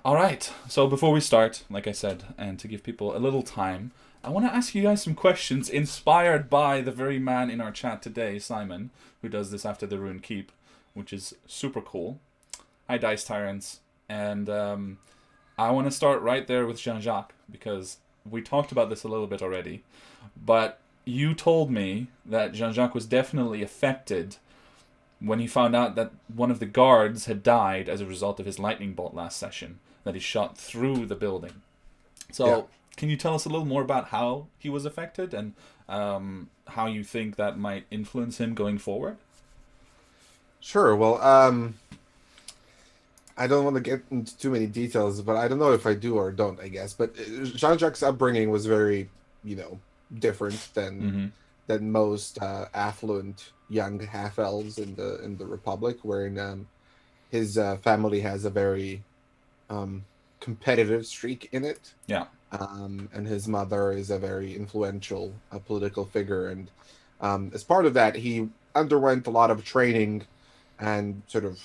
All right. So before we start, like I said, and to give people a little time, I want to ask you guys some questions inspired by the very man in our chat today, Simon, who does this after the Rune Keep, which is super cool. Hi, Dice Tyrants. And I want to start right there with Jean Jacques because we talked about this a little bit already. But you told me that Jean Jacques was definitely affected when he found out that one of the guards had died as a result of his lightning bolt last session, that he shot through the building. Yeah, So, can you tell us a little more about how he was affected and how you think that might influence him going forward? sure. Well, I don't want to get into too many details, but I don't know if I do or don't, I guess. But Jean-Jacques' upbringing was very, you know, different Mm-hmm. than most affluent young half elves in the Republic, wherein his family has a very um, competitive streak in it. Yeah. And his mother is a very influential political figure. And as part of that, he underwent a lot of training and sort of,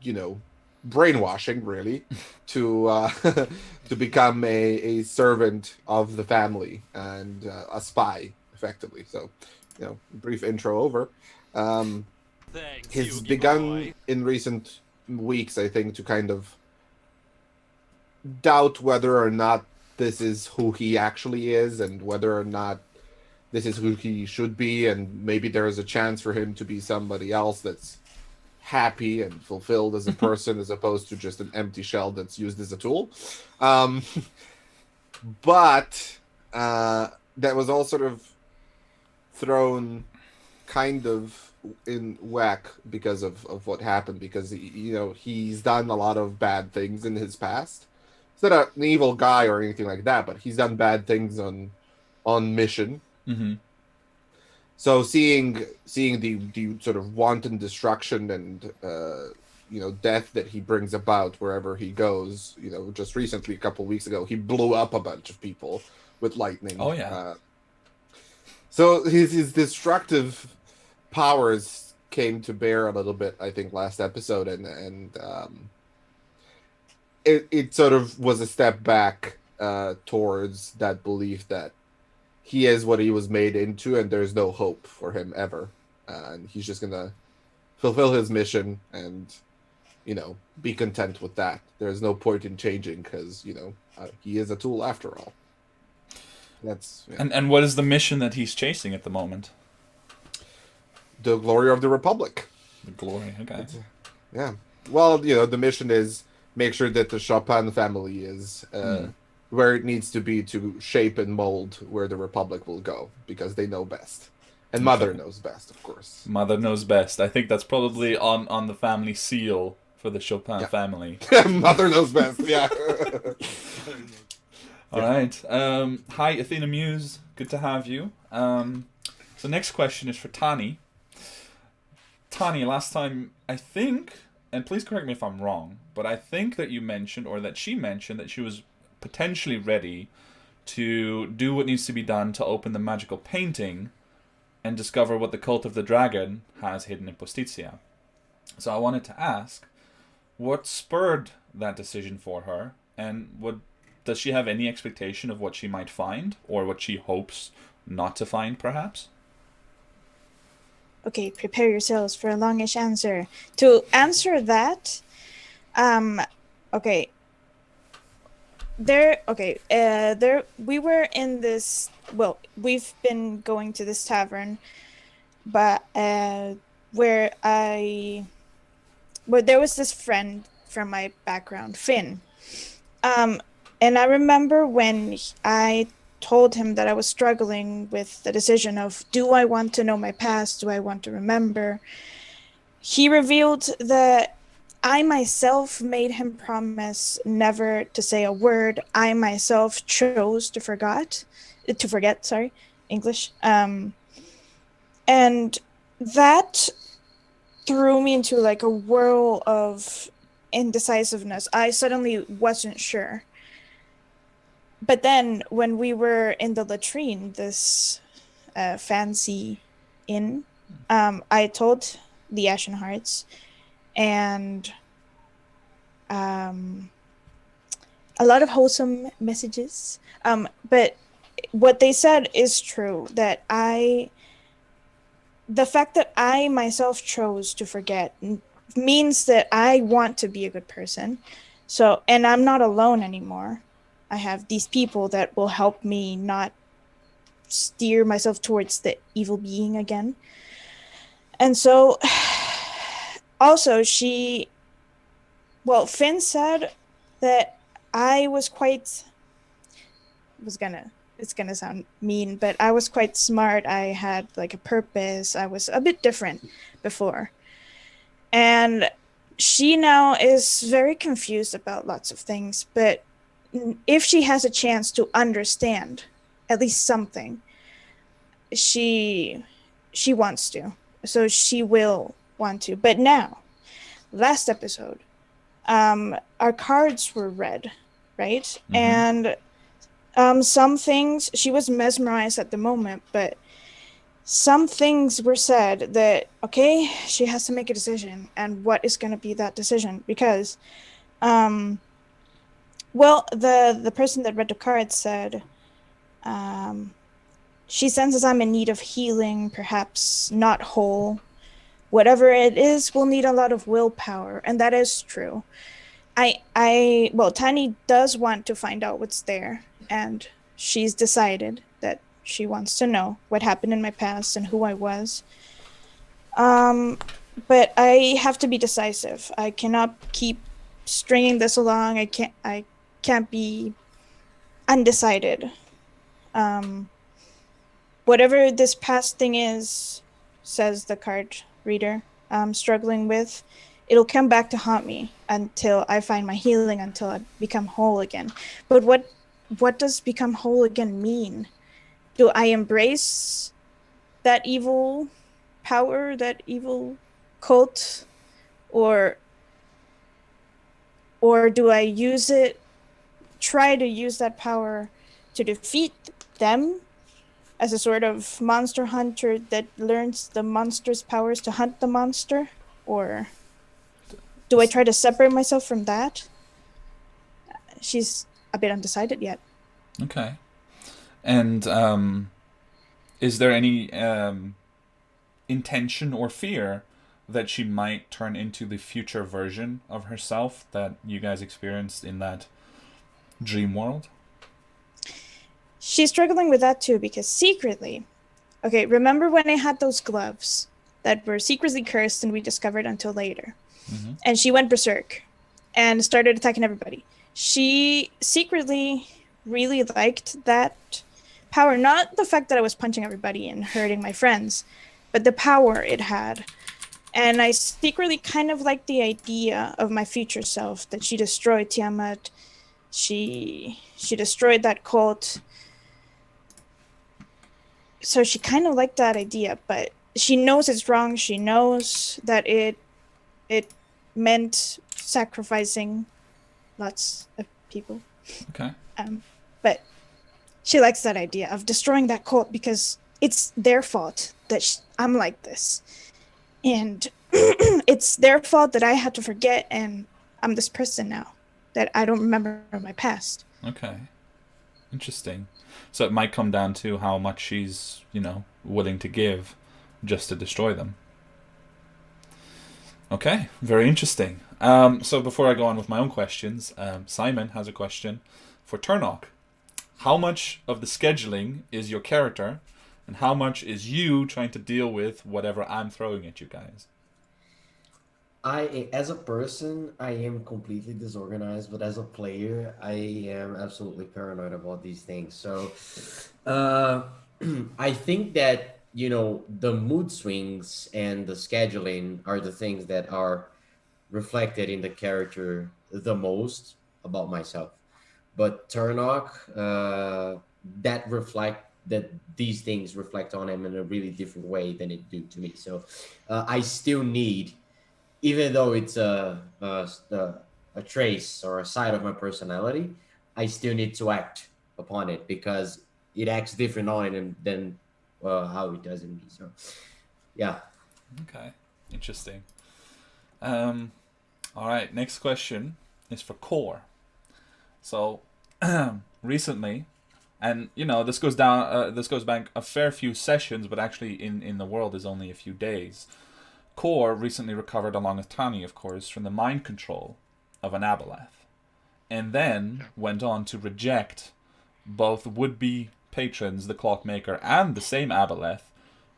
you know, brainwashing, really, to to become a servant of the family and a spy, effectively. So, you know, brief intro over. Um, Thanks, he's Yugi begun boy. in recent weeks, I think, to kind of doubt whether or not this is who he actually is and whether or not this is who he should be, and maybe there is a chance for him to be somebody else that's happy and fulfilled as a person as opposed to just an empty shell that's used as a tool. Um, but that was all sort of thrown kind of in whack because of what happened, because you know, he's done a lot of bad things in his past. He's not an evil guy or anything like that, but he's done bad things on mission. Mm-hmm. So seeing the sort of wanton destruction and you know, death that he brings about wherever he goes, you know, just recently, a couple of weeks ago, he blew up a bunch of people with lightning. Oh, yeah. So his destructive powers came to bear a little bit, I think, last episode, and it sort of was a step back towards that belief that he is what he was made into, and there's no hope for him ever, and he's just gonna fulfill his mission and, you know, be content with that. There's no point in changing because, you know, he is a tool after all. That's, yeah, And what is the mission that he's chasing at the moment? the glory of the Republic. The glory. Okay. It's, yeah. Well, you know, the mission is make sure that the Chopin family is Hmm. where it needs to be to shape and mold where the Republic will go, because they know best. And Mother Okay. knows best, of course. Mother knows best. I think that's probably on the family seal for the Chopin Yeah. family. Mother knows best, yeah. All Yeah. right. Hi, Athena Muse. Good to have you. So next question is for Tani. Tani, last time I think, and please correct me if I'm wrong, but I think that you mentioned, or that she mentioned, that she was potentially ready to do what needs to be done to open the magical painting and discover what the cult of the dragon has hidden in Postizia. So I wanted to ask, what spurred that decision for her, and what does she have any expectation of what she might find, or what she hopes not to find, perhaps? Okay, prepare yourselves for a longish answer. To answer that, um, okay, there, we were in this, well, we've been going to this tavern, but, where where there was this friend from my background, Finn. Um, and I remember when I told him that I was struggling with the decision of, do I want to know my past? Do I want to remember? He revealed that I myself made him promise never to say a word. I myself chose to forget, sorry, English. And that threw me into like a whirl of indecisiveness. I suddenly wasn't sure. But then when we were in the latrine, this fancy inn, I told the Ashen Hearts, and a lot of wholesome messages. But what they said is true, that the fact that I myself chose to forget means that I want to be a good person. So, and I'm not alone anymore. I have these people that will help me not steer myself towards the evil being again. And so, also, Finn said that I was quite, it's gonna sound mean, but I was quite smart. I had like a purpose. I was a bit different before. And she now is very confused about lots of things, but if she has a chance to understand at least something, she wants to. So she will want to. But now, last episode, our cards were read, right? Mm-hmm. And some things, she was mesmerized at the moment, but some things were said that, okay, she has to make a decision. And what is going to be that decision? Because, the person that read the cards said, she senses I'm in need of healing, perhaps not whole. Whatever it is, will need a lot of willpower, and that is true. Tiny does want to find out what's there, and she's decided that she wants to know what happened in my past and who I was. But I have to be decisive. I cannot keep stringing this along. I can't be undecided. Whatever this past thing is, says the card reader, I'm struggling with, it'll come back to haunt me until I find my healing, until I become whole again. But what does become whole again mean? Do I embrace that evil power, that evil cult, or do I try to use that power to defeat them as a sort of monster hunter that learns the monster's powers to hunt the monster? Or do I try to separate myself from that? She's a bit undecided yet. Okay. And is there any intention or fear that she might turn into the future version of herself that you guys experienced in that dream world? She's struggling with that too, because secretly, okay, remember when I had those gloves that were secretly cursed and we discovered until later? Mm-hmm. And she went berserk and started attacking everybody. She secretly really liked that power, not the fact that I was punching everybody and hurting my friends, but the power it had. And I secretly kind of liked the idea of my future self, that she destroyed Tiamat. She destroyed that cult. So she kind of liked that idea, but she knows it's wrong. She knows that it meant sacrificing lots of people. Okay. But she likes that idea of destroying that cult because it's their fault that I'm like this. And it's their fault that I had to forget, and I'm this person now, that I don't remember my past. Okay. Interesting. So it might come down to how much she's, willing to give just to destroy them. Okay, very interesting. So before I go on with my own questions, Simon has a question for Turnock. How much of the scheduling is your character, and how much is you trying to deal with whatever I'm throwing at you guys? As a person, I am completely disorganized, but as a player, I am absolutely paranoid about these things. So, I think that, the mood swings and the scheduling are the things that are reflected in the character the most about myself. But Turnock, that these things reflect on him in a really different way than it do to me. So, I still need, even though it's a trace or a side of my personality, I still need to act upon it because it acts different on it than how it does in me. So, yeah. Okay, interesting. All right, next question is for Core. So recently, and this goes down. This goes back a fair few sessions, but actually in the world is only a few days. Kor recently recovered, along with Tani, of course, from the mind control of an aboleth, and then went on to reject both would-be patrons, the Clockmaker, and the same aboleth,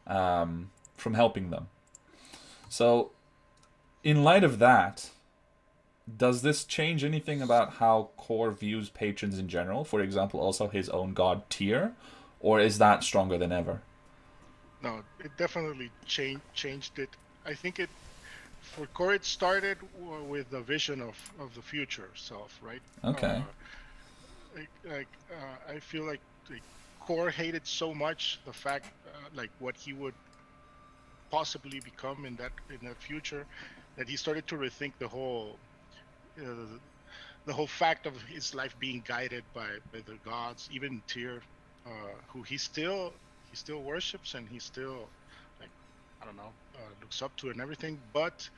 from helping them. So, in light of that, does this change anything about how Kor views patrons in general? For example, also his own god Tyr, or is that stronger than ever? No, it definitely changed it. I think for Core it started with the vision of the future self, right? Okay. I feel like Core hated so much the fact, what he would possibly become in that future, that he started to rethink the whole fact of his life being guided by the gods, even Tyr, who he still worships, and he still, I don't know, looks up to and everything, but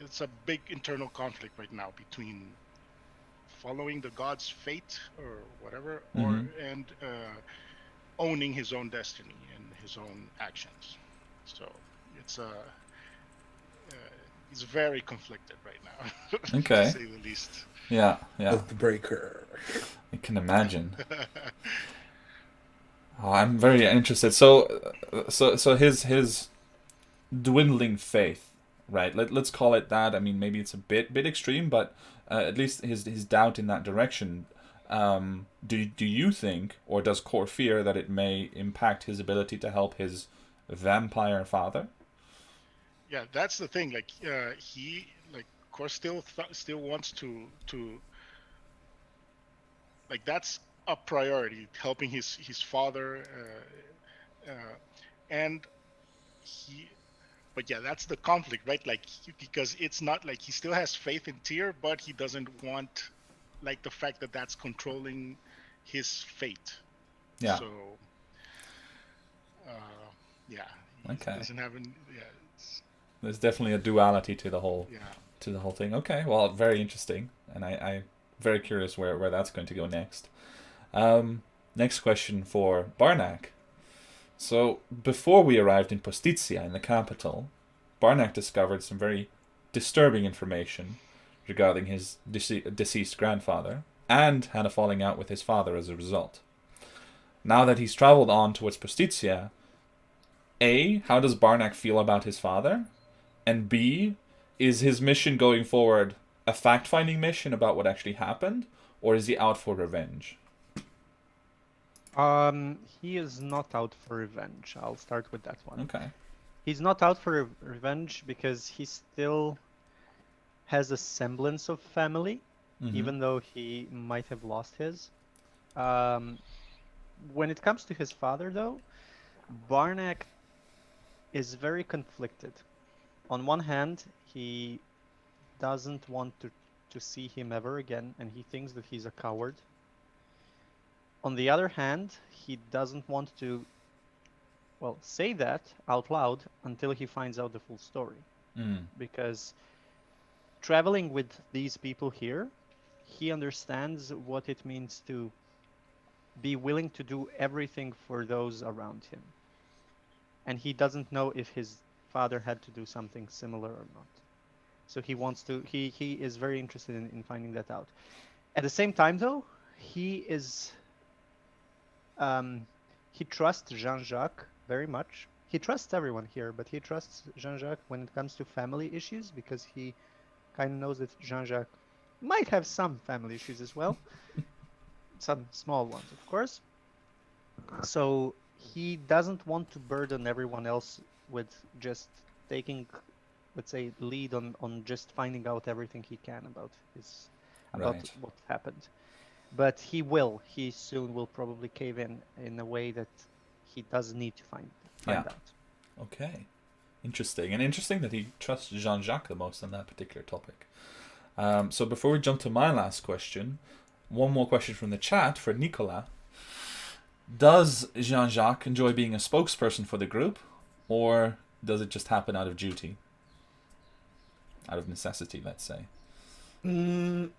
it's a big internal conflict right now between following the god's fate or whatever, and owning his own destiny and his own actions. So it's he's very conflicted right now. Okay. To say the least. Yeah. Of the breaker. I can imagine. Oh, I'm very interested. So his dwindling faith, right? Let's call it that. I mean, maybe it's a bit extreme, but at least his doubt in that direction. Do you think, or does Kor fear that it may impact his ability to help his vampire father? Yeah, that's the thing. Kor still wants to that's a priority, helping his father, and but yeah, that's the conflict, right? Because it's not like he still has faith in Tyr, but he doesn't want the fact that that's controlling his fate. Yeah. So yeah. Okay. Doesn't have There's definitely a duality to the whole yeah. thing. Okay, well, very interesting, and I'm very curious where that's going to go next. Next question for Barnack. So, before we arrived in Postizia, in the capital, Barnack discovered some very disturbing information regarding his deceased grandfather, and had a falling out with his father as a result. Now that he's traveled on towards Postizia, A, how does Barnack feel about his father? And B, is his mission going forward a fact-finding mission about what actually happened, or is he out for revenge? He is not out for revenge. I'll start with that one. Okay. He's not out for revenge because he still has a semblance of family, even though he might have lost his. When it comes to his father, though, Barnack is very conflicted. On one hand, he doesn't want to see him ever again, and he thinks that he's a coward. On the other hand, he doesn't want to, say that out loud until he finds out the full story. Because traveling with these people here, he understands what it means to be willing to do everything for those around him. And he doesn't know if his father had to do something similar or not. So he wants to, he is very interested in finding that out. At the same time, though, he is, he trusts Jean-Jacques very much. He trusts everyone here, but he trusts Jean-Jacques when it comes to family issues, because he kind of knows that Jean-Jacques might have some family issues as well. Some small ones, of course. So he doesn't want to burden everyone else with just taking, let's say, lead on just finding out everything he can about what happened. But he soon will probably cave in a way that he does need to find out. Okay. Interesting. And interesting that he trusts Jean-Jacques the most on that particular topic. So before we jump to my last question, one more question from the chat for Nicolas. Does Jean-Jacques enjoy being a spokesperson for the group, or does it just happen out of duty? Out of necessity, let's say. Mm,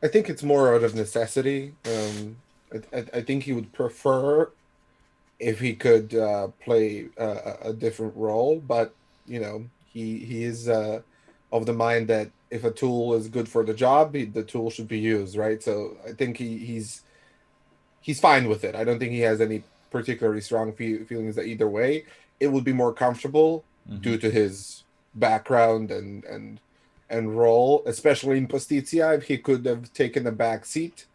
I think it's more out of necessity. I think he would prefer if he could play a different role, but he is of the mind that if a tool is good for the job, the tool should be used, right? So I think he's fine with it. I don't think he has any particularly strong feelings that either way. It would be more comfortable Mm-hmm. due to his background and role, especially in Postizia. If he could have taken a back seat,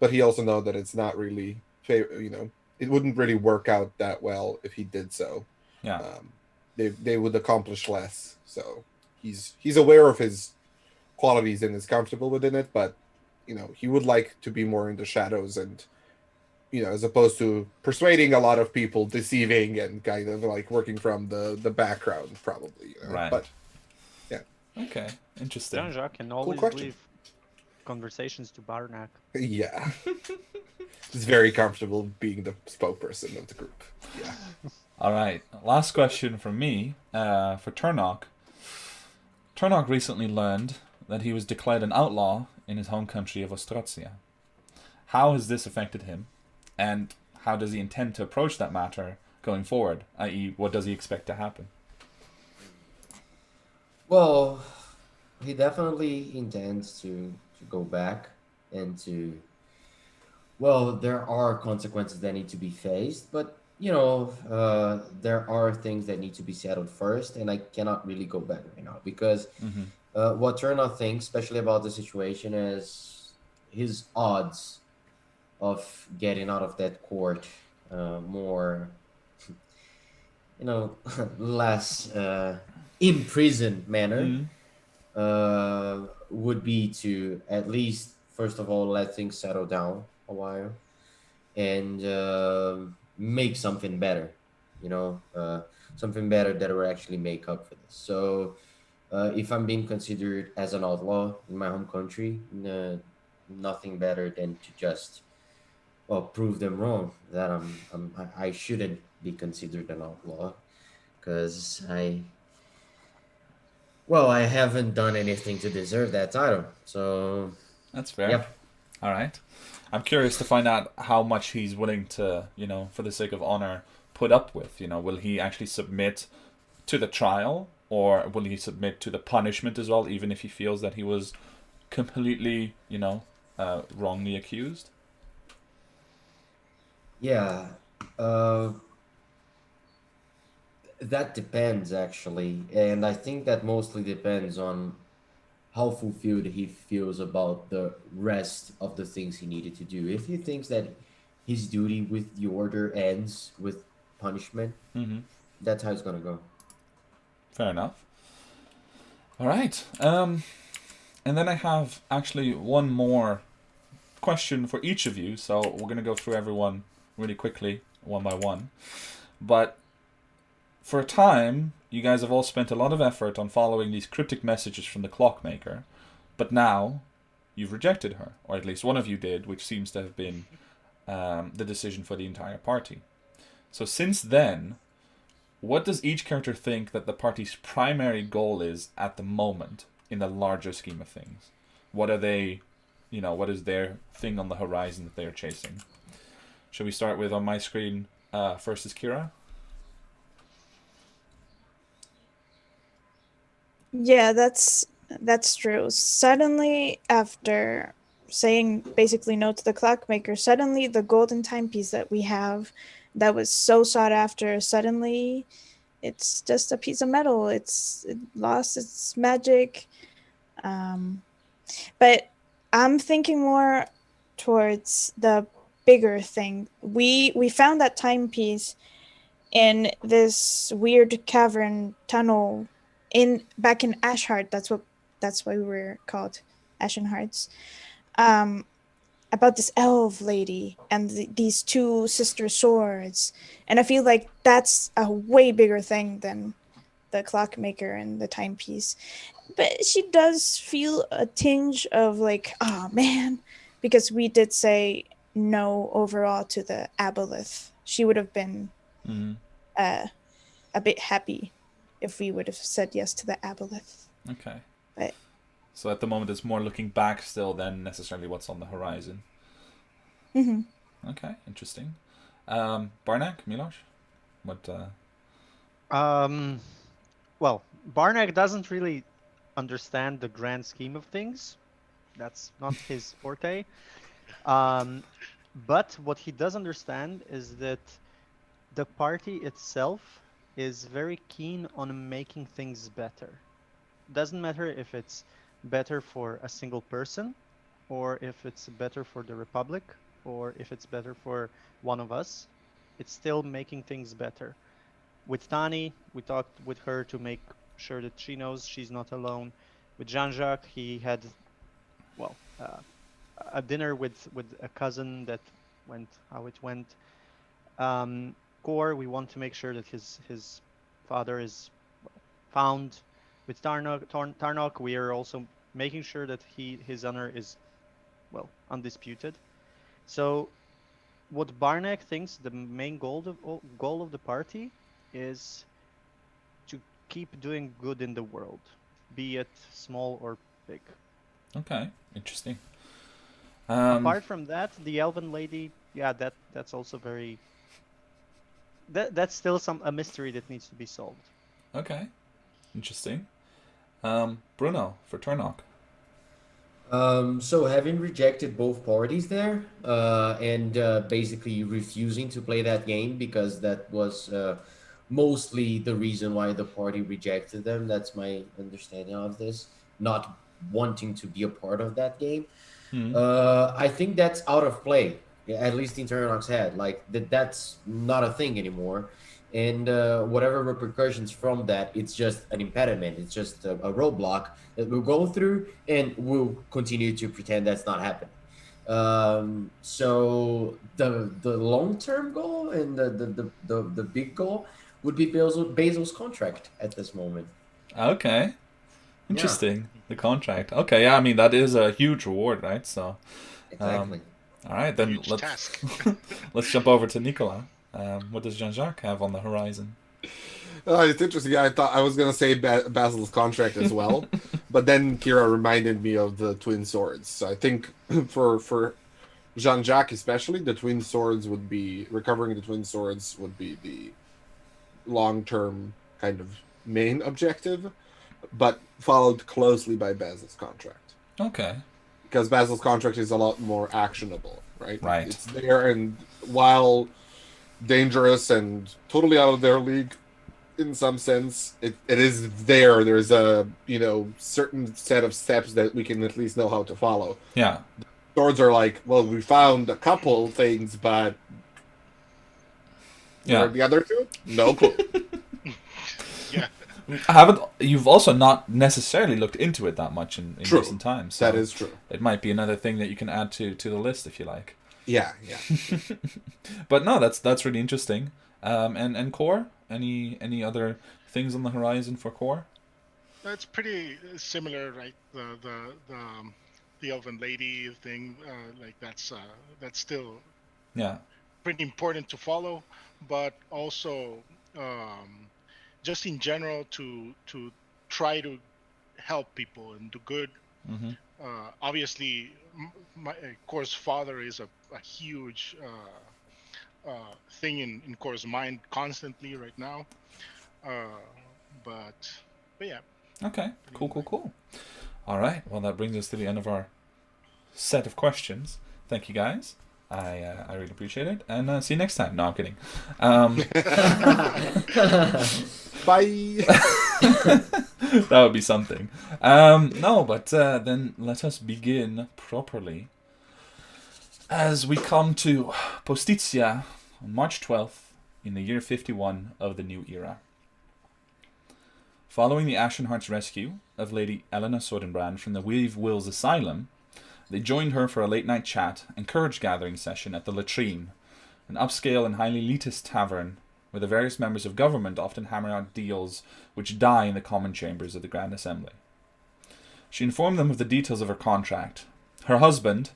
but he also know that it's not really, it wouldn't really work out that well if he did so. Yeah. They would accomplish less. So he's aware of his qualities and is comfortable within it, but he would like to be more in the shadows and as opposed to persuading a lot of people, deceiving and kind of like working from the background, probably. Right. But yeah. Okay. Interesting. Jean-Jacques can always question. leave conversations to Barnack. Yeah. He's very comfortable being the spokesperson of the group. Yeah. All right. Last question from me for Tock. Tock recently learned that he was declared an outlaw in his home country of Ostracia. How has this affected him? And how does he intend to approach that matter going forward? I.e., what does he expect to happen? Well, he definitely intends to go back and to. Well, there are consequences that need to be faced, but there are things that need to be settled first, and I cannot really go back right now because what Turner thinks, especially about the situation, is his odds of getting out of that court more, less imprisoned manner would be to at least, first of all, let things settle down a while and make something better, something better that will actually make up for this. So if I'm being considered as an outlaw in my home country, nothing better than to just prove them wrong that I shouldn't be considered an outlaw because I haven't done anything to deserve that title. So that's fair. Yep. All right. I'm curious to find out how much he's willing to, for the sake of honor, put up with. Will he actually submit to the trial, or will he submit to the punishment as well, even if he feels that he was completely, wrongly accused? Yeah, that depends actually, and I think that mostly depends on how fulfilled he feels about the rest of the things he needed to do. If he thinks that his duty with the order ends with punishment, that's how it's gonna go. Fair enough. All right. And then I have actually one more question for each of you. So we're going to go through everyone really quickly, one by one. But for a time, you guys have all spent a lot of effort on following these cryptic messages from the clockmaker. But now, you've rejected her. Or at least one of you did, which seems to have been the decision for the entire party. So since then, what does each character think that the party's primary goal is at the moment in the larger scheme of things? What are they, what is their thing on the horizon that they're chasing? Shall we start with, on my screen, first is Kira? Yeah, that's true. Suddenly, after saying basically no to the clockmaker, suddenly the golden timepiece that we have that was so sought after, suddenly it's just a piece of metal. It lost its magic. But I'm thinking more towards the bigger thing. We found that timepiece in this weird cavern tunnel back in Ashheart. That's why we were called Ashen Hearts. About this elf lady and these two sister swords, and I feel like that's a way bigger thing than the clockmaker and the timepiece. But she does feel a tinge of like, oh man, because we did say no overall to the aboleth. She would have been a bit happy if we would have said yes to the aboleth. Okay. But So at the moment, it's more looking back still than necessarily what's on the horizon. Hmm. Okay, interesting. Barnak, Milos, what? Well, Barnack doesn't really understand the grand scheme of things. That's not his forte. Um, but what he does understand is that the party itself is very keen on making things better. Doesn't matter if it's better for a single person, or if it's better for the Republic, or if it's better for one of us. It's still making things better. With Tani, we talked with her to make sure that she knows she's not alone. With Jean-Jacques, he had, well, a dinner with a cousin that went how it went. Core, we want to make sure that his father is found. With Tarnok, we are also making sure that his honor is, well, undisputed. So, what Barnack thinks the main goal of the party is to keep doing good in the world, be it small or big. Okay, interesting. Apart from that, the Elven Lady, yeah, that's also very. That's still a mystery that needs to be solved. Okay, interesting. Bruno for Turnock. So having rejected both parties there, and basically refusing to play that game because that was mostly the reason why the party rejected them. That's my understanding of this. Not wanting to be a part of that game. I think that's out of play, at least in Turnock's head. Like that's not a thing anymore. And whatever repercussions from that, it's just an impediment. It's just a roadblock that we'll go through, and we'll continue to pretend that's not happening. So the long term goal and the big goal would be Basil's contract at this moment. Okay, interesting. The contract. Okay, yeah. I mean that is a huge reward, right? So, Exactly. all right, then Huge let's task. let's jump over to Nicolas. What does Jean-Jacques have on the horizon? It's interesting. I thought I was gonna say Basil's contract as well, but then Kira reminded me of the twin swords. So I think for Jean-Jacques especially, the twin swords would be recovering the twin swords would be the long-term kind of main objective, but followed closely by Basil's contract. Okay. Because Basil's contract is a lot more actionable, right? Right. It's there, and while dangerous and totally out of their league in some sense, it is there. There's a certain set of steps that we can at least know how to follow. Yeah. Swords are like, well, we found a couple things, but Yeah. where are the other two? No clue. Yeah. You've also not necessarily looked into it that much in True. recent times. So That is true. it might be another thing that you can add to the list if you like. Yeah. But no, that's really interesting. And Core, any other things on the horizon for Core? That's pretty similar, right? The Elven Lady thing, like that's still Yeah. pretty important to follow, but also just in general to try to help people and do good. Mm-hmm. Obviously, Core's father is a huge thing in Core's mind constantly right now. But yeah. Okay. Cool. All right. Well, that brings us to the end of our set of questions. Thank you, guys. I really appreciate it, and see you next time. No, I'm kidding. Bye. That would be something. No, but then let us begin properly. As we come to Postizia on March 12th in the year 51 of the new era. Following the Ashenheart's rescue of Lady Elena Sordenbrand from the Weave Wills Asylum, they joined her for a late-night chat and courage-gathering session at the Latrine, an upscale and highly elitist tavern where the various members of government often hammer out deals which die in the common chambers of the Grand Assembly. She informed them of the details of her contract. Her husband,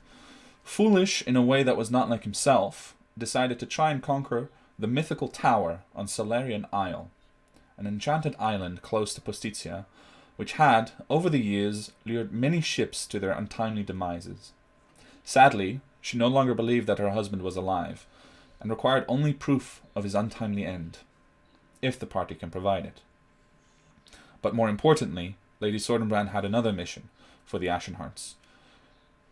foolish in a way that was not like himself, decided to try and conquer the mythical tower on Solarian Isle, an enchanted island close to Postizia, which had, over the years, lured many ships to their untimely demises. Sadly, she no longer believed that her husband was alive, and required only proof of his untimely end, if the party can provide it. But more importantly, Lady Sordenbrand had another mission for the Ashenhearts,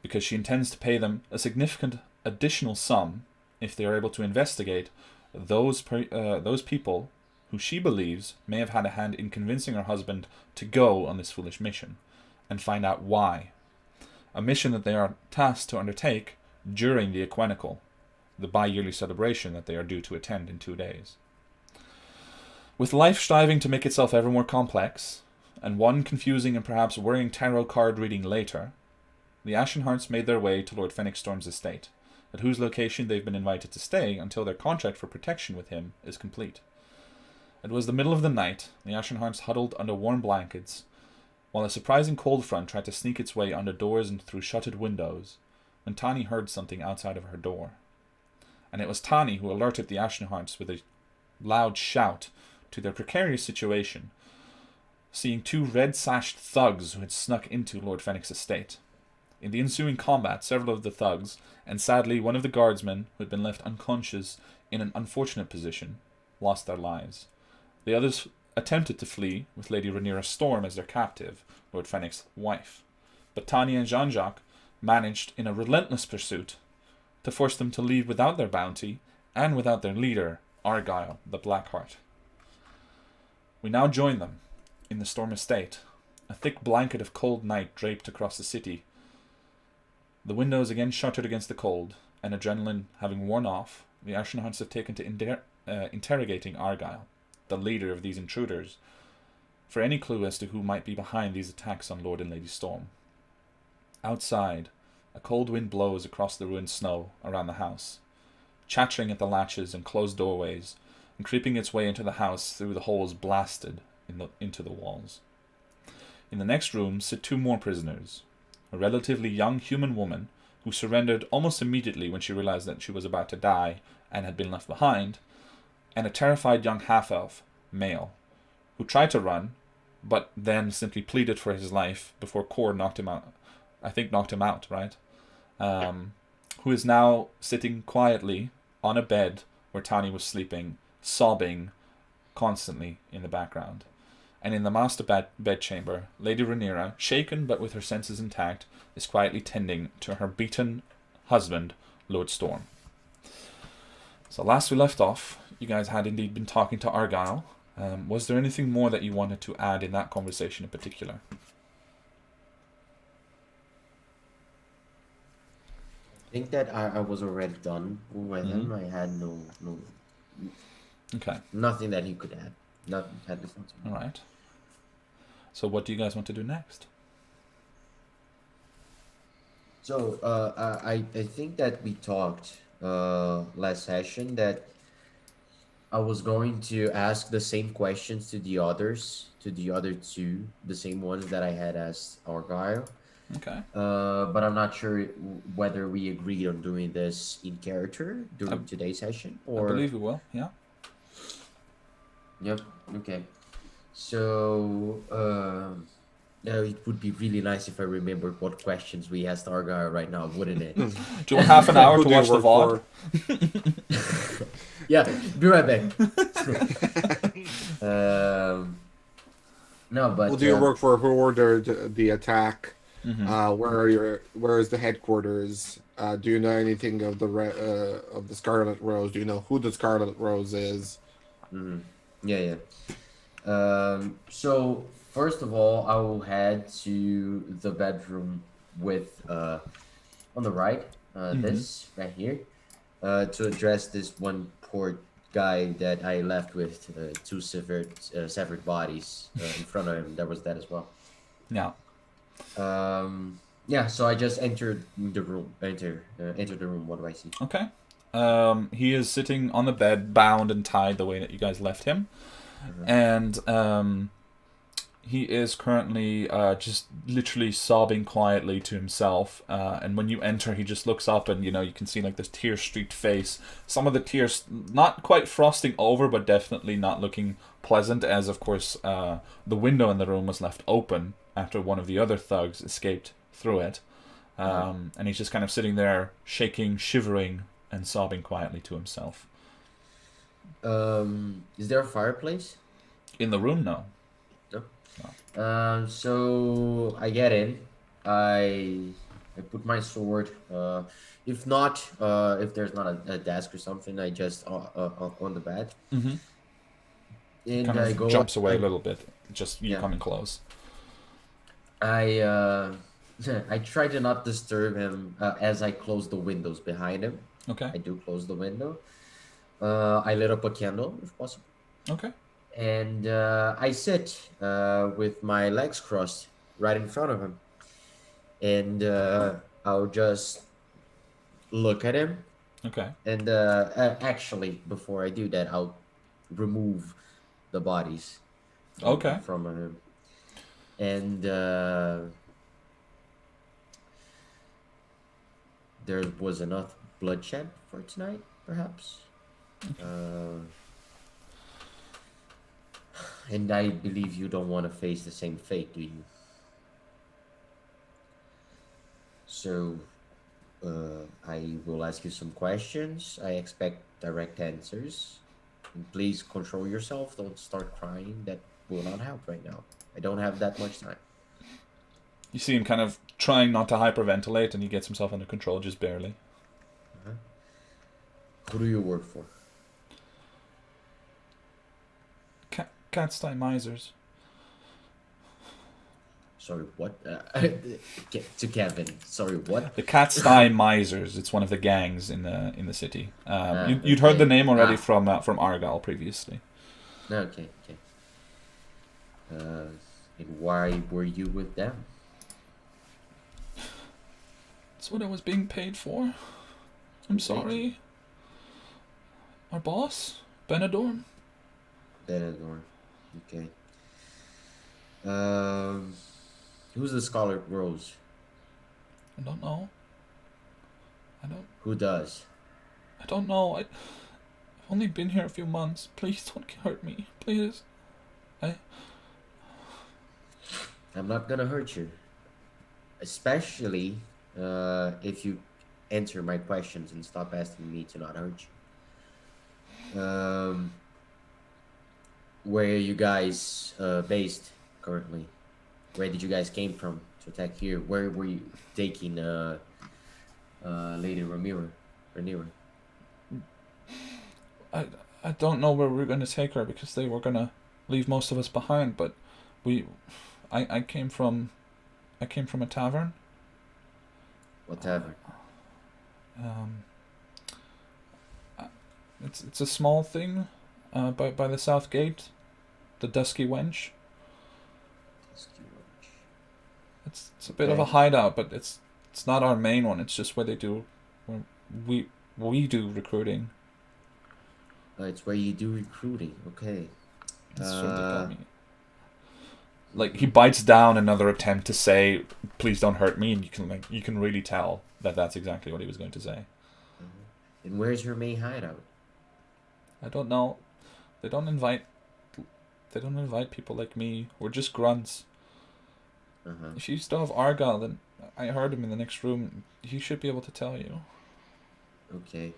because she intends to pay them a significant additional sum if they are able to investigate those people who she believes may have had a hand in convincing her husband to go on this foolish mission, and find out why. A mission that they are tasked to undertake during the Equenical, the bi-yearly celebration that they are due to attend in 2 days. With life striving to make itself ever more complex, and one confusing and perhaps worrying tarot card reading later, the Ashenhearts made their way to Lord Fenwickstorm's estate, at whose location they've been invited to stay until their contract for protection with him is complete. It was the middle of the night, the Ashenhearts huddled under warm blankets, while a surprising cold front tried to sneak its way under doors and through shuttered windows, when Tani heard something outside of her door. And it was Tani who alerted the Ashenhearts with a loud shout to their precarious situation, seeing 2 red-sashed thugs who had snuck into Lord Fenwick's estate. In the ensuing combat, several of the thugs, and sadly one of the guardsmen who had been left unconscious in an unfortunate position, lost their lives. The others attempted to flee, with Lady Rhaenyra Storm as their captive, Lord Fenwick's wife. But Tanya and Jean-Jacques managed, in a relentless pursuit, to force them to leave without their bounty, and without their leader, Argyle, the Blackheart. We now join them in the Storm Estate, a thick blanket of cold night draped across the city. The windows again shuttered against the cold, and adrenaline having worn off, the Ashenhearts have taken to interrogating Argyle, the leader of these intruders, for any clue as to who might be behind these attacks on Lord and Lady Storm. Outside, a cold wind blows across the ruined snow around the house, chattering at the latches and closed doorways, and creeping its way into the house through the holes blasted into the walls. In the next room sit 2 more prisoners, a relatively young human woman who surrendered almost immediately when she realized that she was about to die and had been left behind, and a terrified young half-elf, male, who tried to run, but then simply pleaded for his life before Kor knocked him out. I think knocked him out, right? Who is now sitting quietly on a bed where Tani was sleeping, sobbing constantly in the background. And in the master bedchamber, Lady Rhaenyra, shaken but with her senses intact, is quietly tending to her beaten husband, Lord Storm. So last we left off, you guys had indeed been talking to Argyle. Was there anything more that you wanted to add in that conversation in particular? I think that I was already done with him. I had no Okay. nothing that he could add. Nothing had to. All right. So what do you guys want to do next? So I think that we talked last session that I was going to ask the same questions to the others, to the other 2, the same ones that I had asked Argyle. Okay. But I'm not sure whether we agreed on doing this in character during today's session, or I believe we will, yeah. Yep. Okay. So it would be really nice if I remembered what questions we asked Argyle right now, wouldn't it? Do you want half an hour to watch the VOD? Yeah, be right back. No, but Well, do you work for who ordered the attack? Mm-hmm. Where is the headquarters? Do you know anything of the Scarlet Rose? Do you know who the Scarlet Rose is? Mm-hmm. Yeah. So first of all, I will head to the bedroom with on the right, this right here, to address this one poor guy that I left with 2 severed bodies in front of him. There was that as well. Yeah. Yeah. So I just entered the room. Enter the room. What do I see? Okay. He is sitting on the bed, bound and tied the way that you guys left him. And he is currently just literally sobbing quietly to himself. And when you enter, he just looks up, and you can see like this tear-streaked face. Some of the tears not quite frosting over, but definitely not looking pleasant. As of course, the window in the room was left open after one of the other thugs escaped through it. And he's just kind of sitting there, shaking, shivering, and sobbing quietly to himself. Is there a fireplace? In the room, no. So I get in. I put my sword. If there's not a desk or something, I just on the bed. Mm-hmm. And Kind I of go. jumps away a little bit. Just you Yeah. coming close. I I try to not disturb him as I close the windows behind him. Okay. I do close the window. I lit up a candle if possible. Okay. And I sit with my legs crossed right in front of him. And I'll just look at him. Okay. And actually, before I do that, I'll remove the bodies Okay. from him. And there was enough bloodshed for tonight, perhaps. And I believe you don't want to face the same fate, do you? So, I will ask you some questions. I expect direct answers. And please control yourself. Don't start crying. That will not help right now. I don't have that much time. You see him kind of trying not to hyperventilate, and he gets himself under control just barely. Who do you work for? Cat's-Eye Misers. Sorry, what? To Kevin. Sorry, what? The Cat's-Eye Misers. It's one of the gangs in the city. You'd heard okay. the name already from Argyle previously. Okay. And why were you with them? That's what I was being paid for. I'm sorry. Our boss, Benidorm. Benidorm. Okay. Who's the Scarlet Rose? I don't know. Who does? I don't know. I've only been here a few months. Please don't hurt me. Please. I'm not gonna hurt you. Especially if you answer my questions and stop asking me to not hurt you. Where are you guys based currently? Where did you guys came from to attack here? Where were you taking Lady Rhaenyra? I don't know where we're going to take her, because they were going to leave most of us behind, but I came from a tavern. What tavern? It's a small thing by the south gate, the Dusky Wench. It's a bit of a hideout, but it's not our main one. It's just where we do recruiting. It's where you do recruiting. Okay. That's what they told me. Like, he bites down another attempt to say, "Please don't hurt me," and you can really tell that that's exactly what he was going to say. And where's your main hideout? I don't know. They don't invite people like me. We're just grunts. If you still have Argyle, then I heard him in the next room. He should be able to tell you. Okay.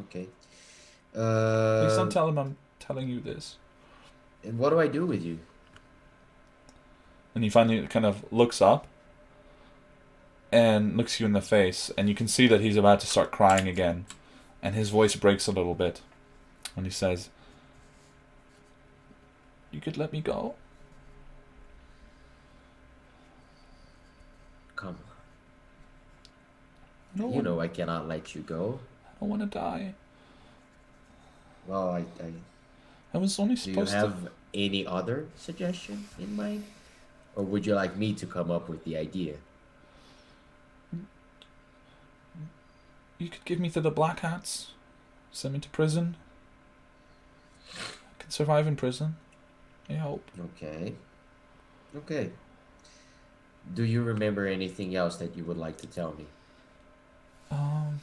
Please don't tell him I'm telling you this. And what do I do with you? And he finally kind of looks up and looks you in the face, and you can see that he's about to start crying again, and his voice breaks a little bit when he says, "You could let me go?" Come on. You know I cannot let you go. I don't want to die. Well, I was only do you supposed have any other suggestion in mind? Or would you like me to come up with the idea? You could give me to the Black Hats, send me to prison. I could survive in prison, I hope. Okay. Okay. Do you remember anything else that you would like to tell me? Um,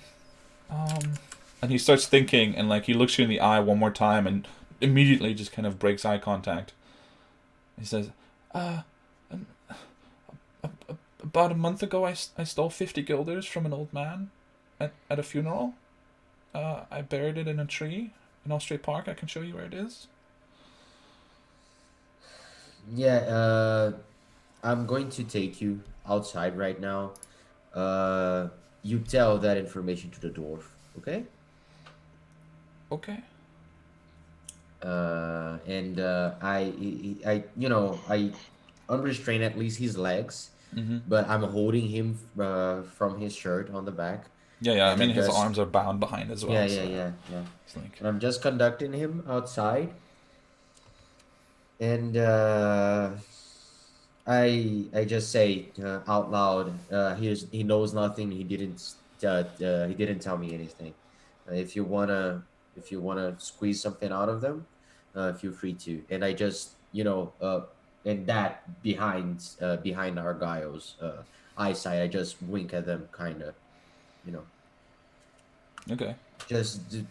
and he starts thinking, and like he looks you in the eye one more time, and immediately just kind of breaks eye contact. He says, "Uh, um, about a month ago, I stole 50 guilders from an old man at a funeral. I buried it in a tree in Austria Park. I can show you where it is." Yeah, I'm going to take you outside right now. Uh, you tell that information to the dwarf, okay? Okay. And I unrestrain at least his legs, Mm-hmm. but I'm holding him from his shirt on the back, Yeah. I and mean, I'm his just arms are bound behind as yeah, well, yeah, so yeah, yeah, it's like, and I'm just conducting him outside, and I just say out loud, he knows nothing. He didn't tell me anything. If you wanna squeeze something out of them, feel free to. And I just and that behind Argyle's eyesight, I just wink at them, kind of, you know. okay.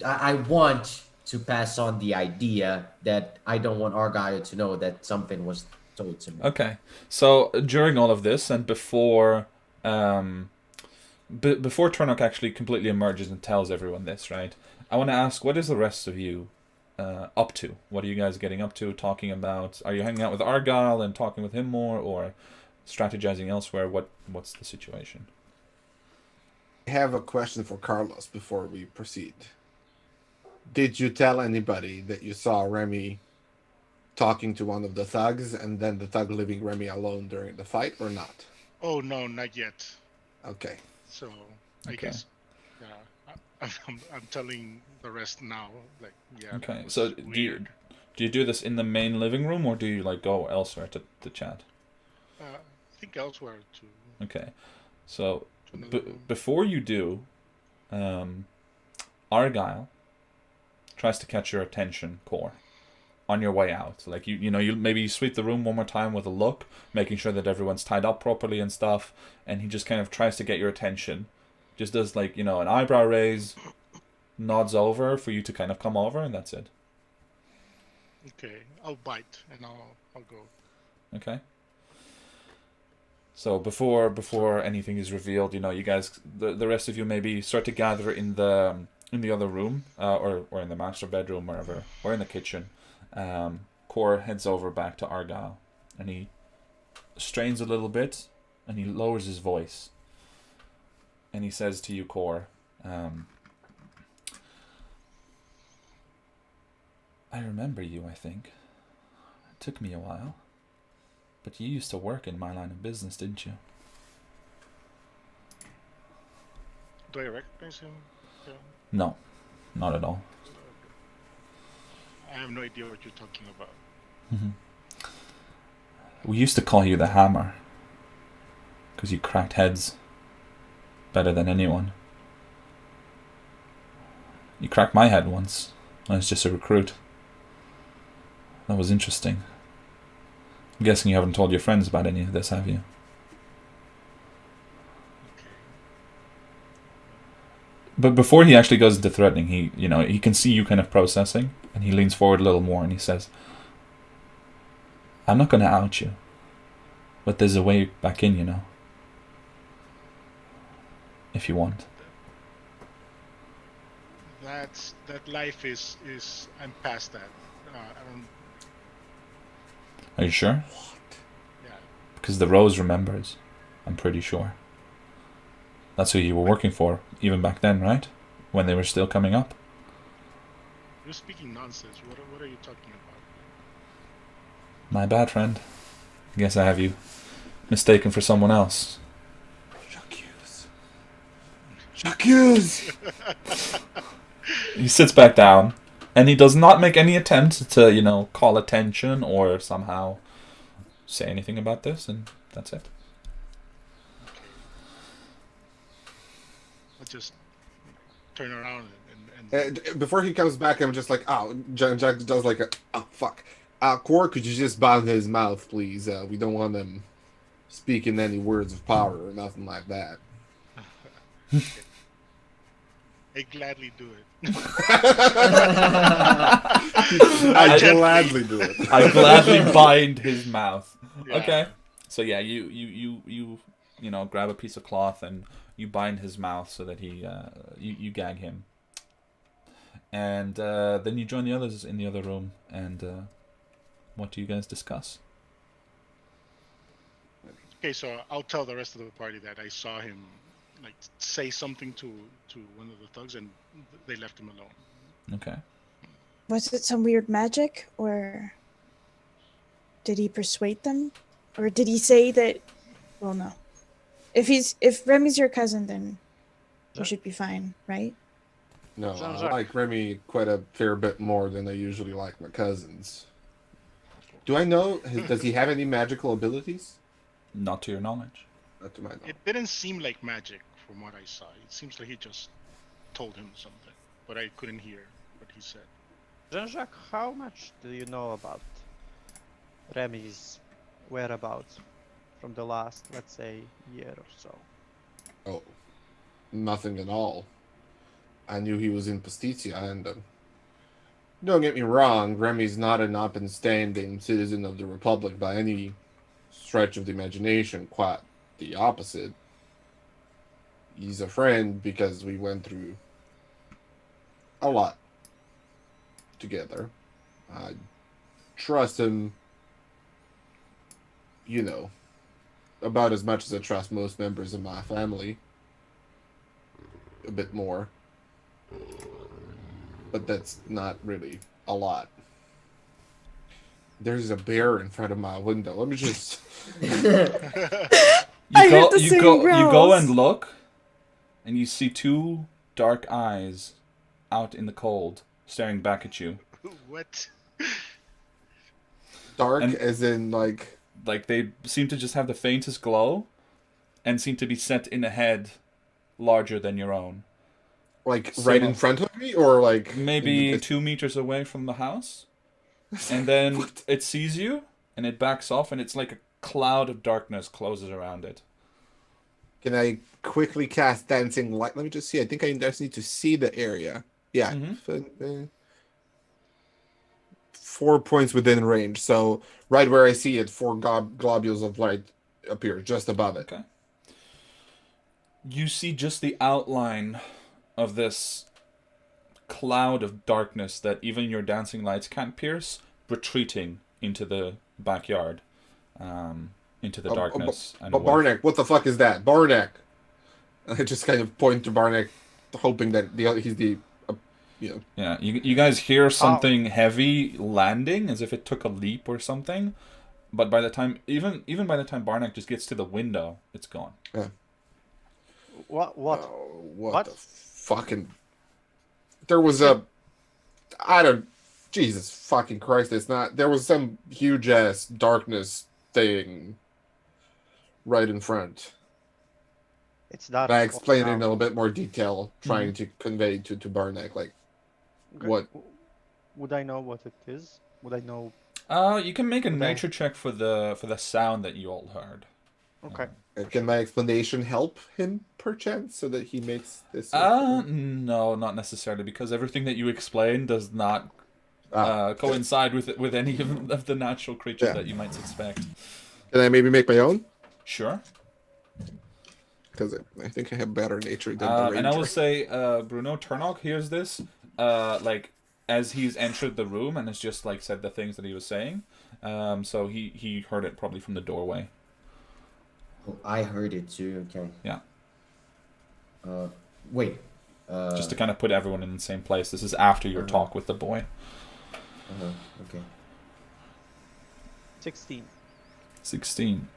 I want to pass on the idea that I don't want Argyle to know that something was told to me. Okay. So during all of this, and before, before Turnock actually completely emerges and tells everyone this, right? I want to ask, what is the rest of you up to? What are you guys getting up to? Talking about? Are you hanging out with Argyle and talking with him more, or strategizing elsewhere? What's the situation? I have a question for Carlos before we proceed. Did you tell anybody that you saw Remy talking to one of the thugs and then the thug leaving Remy alone during the fight, or not? Oh no, not yet. Okay. So I Okay. guess, yeah, I'm telling the rest now. Like, yeah, that Okay. was So do you do this in the main living room, or do you like go elsewhere to chat? I think elsewhere to Okay. So another room. before you do, Argyle tries to catch your attention, Core, on your way out. Like you maybe sweep the room one more time with a look, making sure that everyone's tied up properly and stuff, and he just kind of tries to get your attention. Just does like, an eyebrow raise, nods over for you to kind of come over, and that's it. Okay, I'll bite and I'll go. Okay. So before anything is revealed, you guys, the rest of you maybe start to gather in the other room, or in the master bedroom, wherever, or in the kitchen. Core heads over back to Argyle, and he strains a little bit, and he lowers his voice, and he says to you, Core, I remember you, I think. It took me a while. But you used to work in my line of business, didn't you? Do I recognize him? Yeah. No, not at all. I have no idea what you're talking about. We used to call you the Hammer, because you cracked heads better than anyone. You cracked my head once. I was just a recruit. That was interesting. I'm guessing you haven't told your friends about any of this, have you? Okay. But before he actually goes into threatening, he can see you kind of processing, and he leans forward a little more and he says, I'm not going to out you, but there's a way back in, if you want. That life is I'm past that. I don't. Are you sure? Yeah. Because the Rose remembers, I'm pretty sure. That's who you were working for, even back then, right? When they were still coming up? You're speaking nonsense. What are you talking about? My bad, friend. I guess I have you mistaken for someone else. J'accuse! He sits back down, and he does not make any attempt to, call attention or somehow say anything about this, and that's it. I'll just turn around and Before he comes back, I'm just like, oh, Jack does like oh, fuck. Cor, could you just bind his mouth, please? We don't want him speaking any words of power or nothing like that. I gladly do it. I Gently. gladly do it. I gladly bind his mouth. Yeah. Okay. So yeah, you grab a piece of cloth and you bind his mouth so that he you gag him. And then you join the others in the other room. And what do you guys discuss? Okay, so I'll tell the rest of the party that I saw him like say something to one of the thugs, and they left him alone. Okay. Was it some weird magic, or did he persuade them, or did he say that? Well, no. If Remy's your cousin, then you should be fine, right? No, Sounds I like Remy quite a fair bit more than I usually like my cousins. Do I know? Does he have any magical abilities? Not to your knowledge. Not to my knowledge. It didn't seem like magic from what I saw. It seems like he just told him something, but I couldn't hear what he said. Jean-Jacques, how much do you know about Remy's whereabouts from the last, let's say, year or so? Oh, nothing at all. I knew he was in Pasticcia, and don't get me wrong, Remy's not an upstanding citizen of the Republic by any stretch of the imagination. Quite the opposite. He's a friend because we went through a lot together. I trust him, about as much as I trust most members of my family. A bit more. But that's not really a lot. There's a bear in front of my window. Let me just... I heard the same You go growls. and look, and you see two dark eyes out in the cold, staring back at you. What? Dark, And- as in, like... Like they seem to just have the faintest glow, and seem to be set in a head larger than your own. Like, So- right in front of me? Or, like... Maybe in the 2 meters away from the house. And then What? it sees you, and it backs off, and it's like a cloud of darkness closes around it. Can I quickly cast Dancing Light? Let me just see. I think I just need to see the area. Yeah. Mhm. 4 points within range. So, right where I see it, 4 globules of light appear just above it. Okay. You see just the outline of this cloud of darkness that even your dancing lights can't pierce, retreating into the backyard, into the darkness. And But away. Barnack, what the fuck is that? Barnack! I just kind of point to Barnack, hoping that he's the, Yeah, you guys hear something heavy landing, as if it took a leap or something. But by the time, even by the time Barnack just gets to the window, it's gone. What? Oh, what What? the fucking... There was Jesus fucking Christ, it's not... There was some huge-ass darkness thing right in front. It's dark. And I explained it in a now. little bit more detail, trying to convey to Barnack, like, Okay. what... Would I know what it is? Would I know? You can make a Okay. nature check for the sound that you all heard. Okay. Can my explanation help him, perchance, so that he makes this... No, not necessarily, because everything that you explain does not coincide with any of the natural creatures Yeah. that you might suspect. Can I maybe make my own? Sure. Because I think I have better nature than the And I ranger. will say, Bruno Turnock hears this, like, as he's entered the room and has just, like, said the things that he was saying. So he heard it probably from the doorway. Oh, I heard it too. Okay. Yeah. Wait. Just to kind of put everyone in the same place. This is after your talk with the boy. Okay. 16. 16.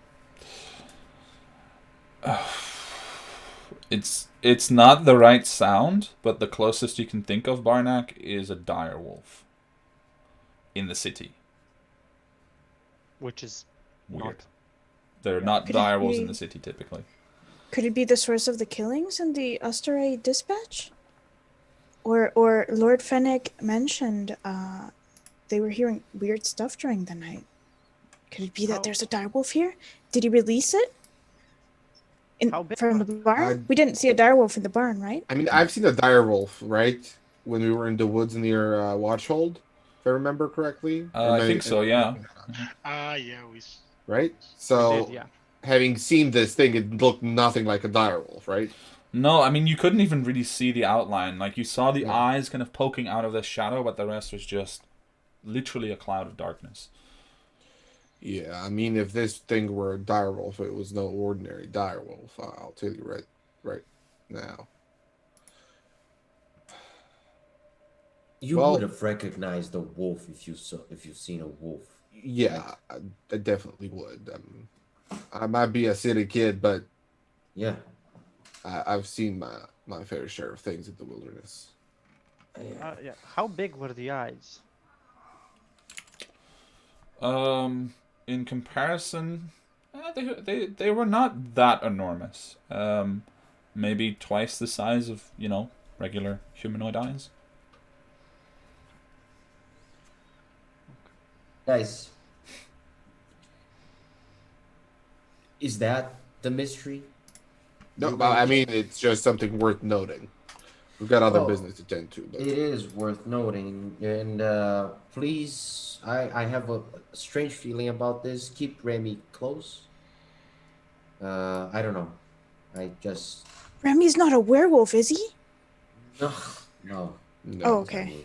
It's not the right sound, but the closest you can think of Barnack is a dire wolf in the city. Which is Weird. not. There are not Could it dire wolves in be- the city typically. Could it be the source of the killings in the Osterey dispatch? Or Lord Fennec mentioned they were hearing weird stuff during the night. Could it be that How- there's a direwolf here? Did he release it? How big From are the they? barn? We didn't see a direwolf in the barn, right? I mean, I've seen a direwolf, right? When we were in the woods near Watchhold, if I remember correctly. I think so, yeah. Yeah, Right? We So, did, yeah. having seen this thing, it looked nothing like a direwolf, right? No, I mean, you couldn't even really see the outline. Like, you saw the Yeah. eyes kind of poking out of the shadow, but the rest was just literally a cloud of darkness. Yeah, I mean, if this thing were a direwolf, it was no ordinary direwolf. I'll tell you right now. You Well- would have recognized a wolf if you've seen a wolf. Yeah, I definitely would. I might be a city kid, but Yeah. I've seen my fair share of things in the wilderness. Yeah. How big were the eyes? In comparison, they were not that enormous. Maybe twice the size of, regular humanoid eyes. Guys, is that the mystery? No, but I mean, it's just something worth noting. We've got other Oh. business to tend to, but It is worth noting, and please, I have a strange feeling about this. Keep Remy close. I don't know. I just Remy's not a werewolf, is he? no. no. Oh, okay.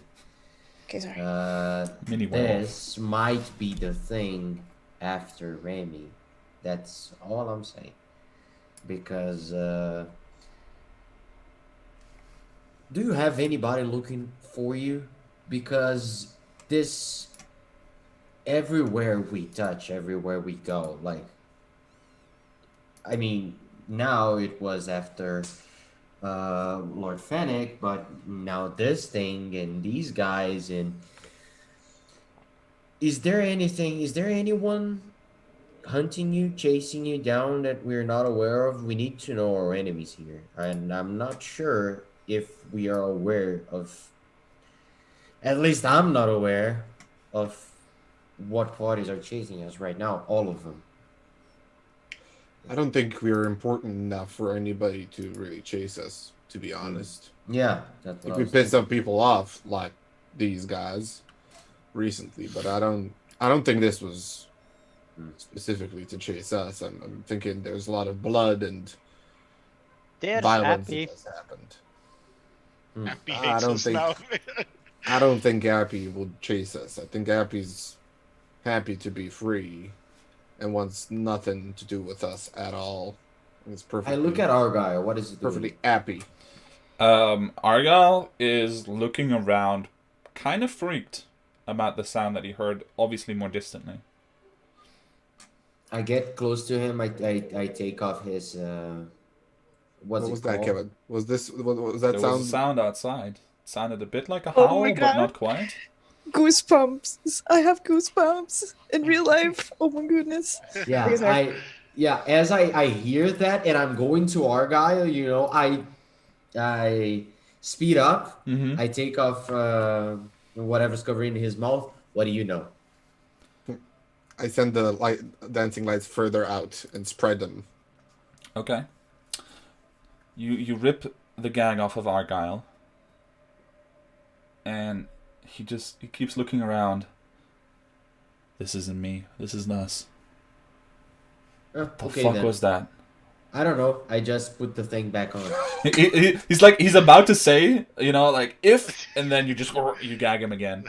Okay, sorry. Mini werewolf. This might be the thing after Remy. That's all I'm saying. Because do you have anybody looking for you? Because this, everywhere we touch, everywhere we go, like, I mean, now it was after Lord Fennec, but now this thing and these guys, and is there anyone hunting you, chasing you down that we're not aware of? We need to know our enemies here, and I'm not sure if we are aware of, at least I'm not aware of what parties are chasing us right now, all of them. I don't think we're important enough for anybody to really chase us, to be honest. Yeah, that's what Like I we was pissed thinking. some people off, like these guys, recently, but I don't think this was specifically to chase us. I'm thinking there's a lot of blood and There's violence Appy. that has happened. Happy I hates don't us think- now. I don't think Appy will chase us. I think Appy's happy to be free and wants nothing to do with us at all. It's perfectly. I look at Argyle. What is it doing? perfectly happy. Argyle is looking around, kind of freaked about the sound that he heard, obviously more distantly. I get close to him. I take off his What what's was it that, called? Kevin? Was that There sound? was a sound outside. It sounded a bit like a Oh howl, my but God. not quite. Goosebumps. I have goosebumps in real life. Oh my goodness. Yeah, Okay, sorry. as I hear that and I'm going to Argyle, I speed up. Mm-hmm. I take off whatever's covering his mouth. What do you know? I send the dancing lights further out and spread them. Okay. You rip the gag off of Argyle, and he keeps looking around. This isn't me. This isn't us. The Okay fuck then. was that? I don't know. I just put the thing back on. He's about to say, if, and then you gag him again.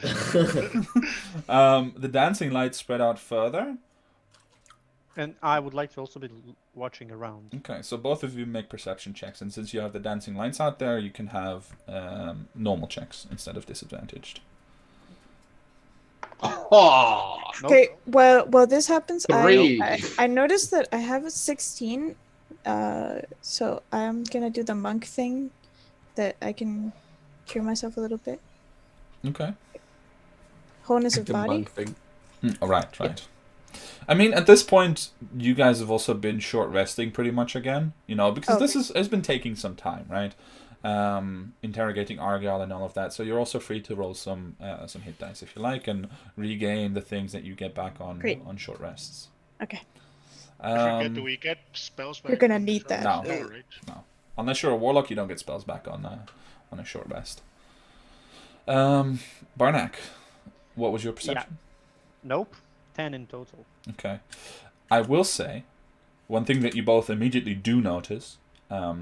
The dancing lights spread out further. And I would like to also be watching around. Okay, so both of you make perception checks, and since you have the dancing lights out there, you can have normal checks instead of disadvantaged. Oh, Nope. Okay, while this happens, Three. I noticed that I have a 16. So I'm gonna do the monk thing, that I can cure myself a little bit. Okay. Wholeness of the body. monk thing. Oh, right. I mean, at this point, you guys have also been short resting pretty much again, because this has been taking some time, right? interrogating Argyle and all of that. So you're also free to roll some hit dice if you like, and regain the things that you get back on Great. on short rests. Okay. Do we get spells back? You're gonna on the need short that. rest? No. No, right? No, unless you're a warlock, you don't get spells back on a short rest. Barnack, what was your perception? Nope. 10 in total. Okay. I will say, one thing that you both immediately do notice,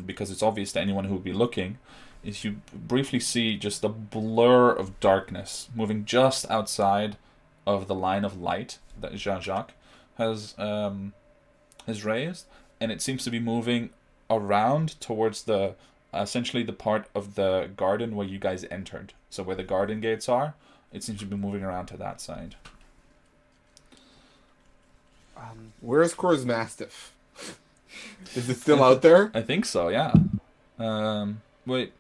because it's obvious to anyone who would be looking, is you briefly see just a blur of darkness moving just outside of the line of light that Jean-Jacques has raised, and it seems to be moving around towards the essentially the part of the garden where you guys entered. So where the garden gates are, it seems to be moving around to that side. Where's Kor's Mastiff? Is it still out there? I think so, yeah. Wait.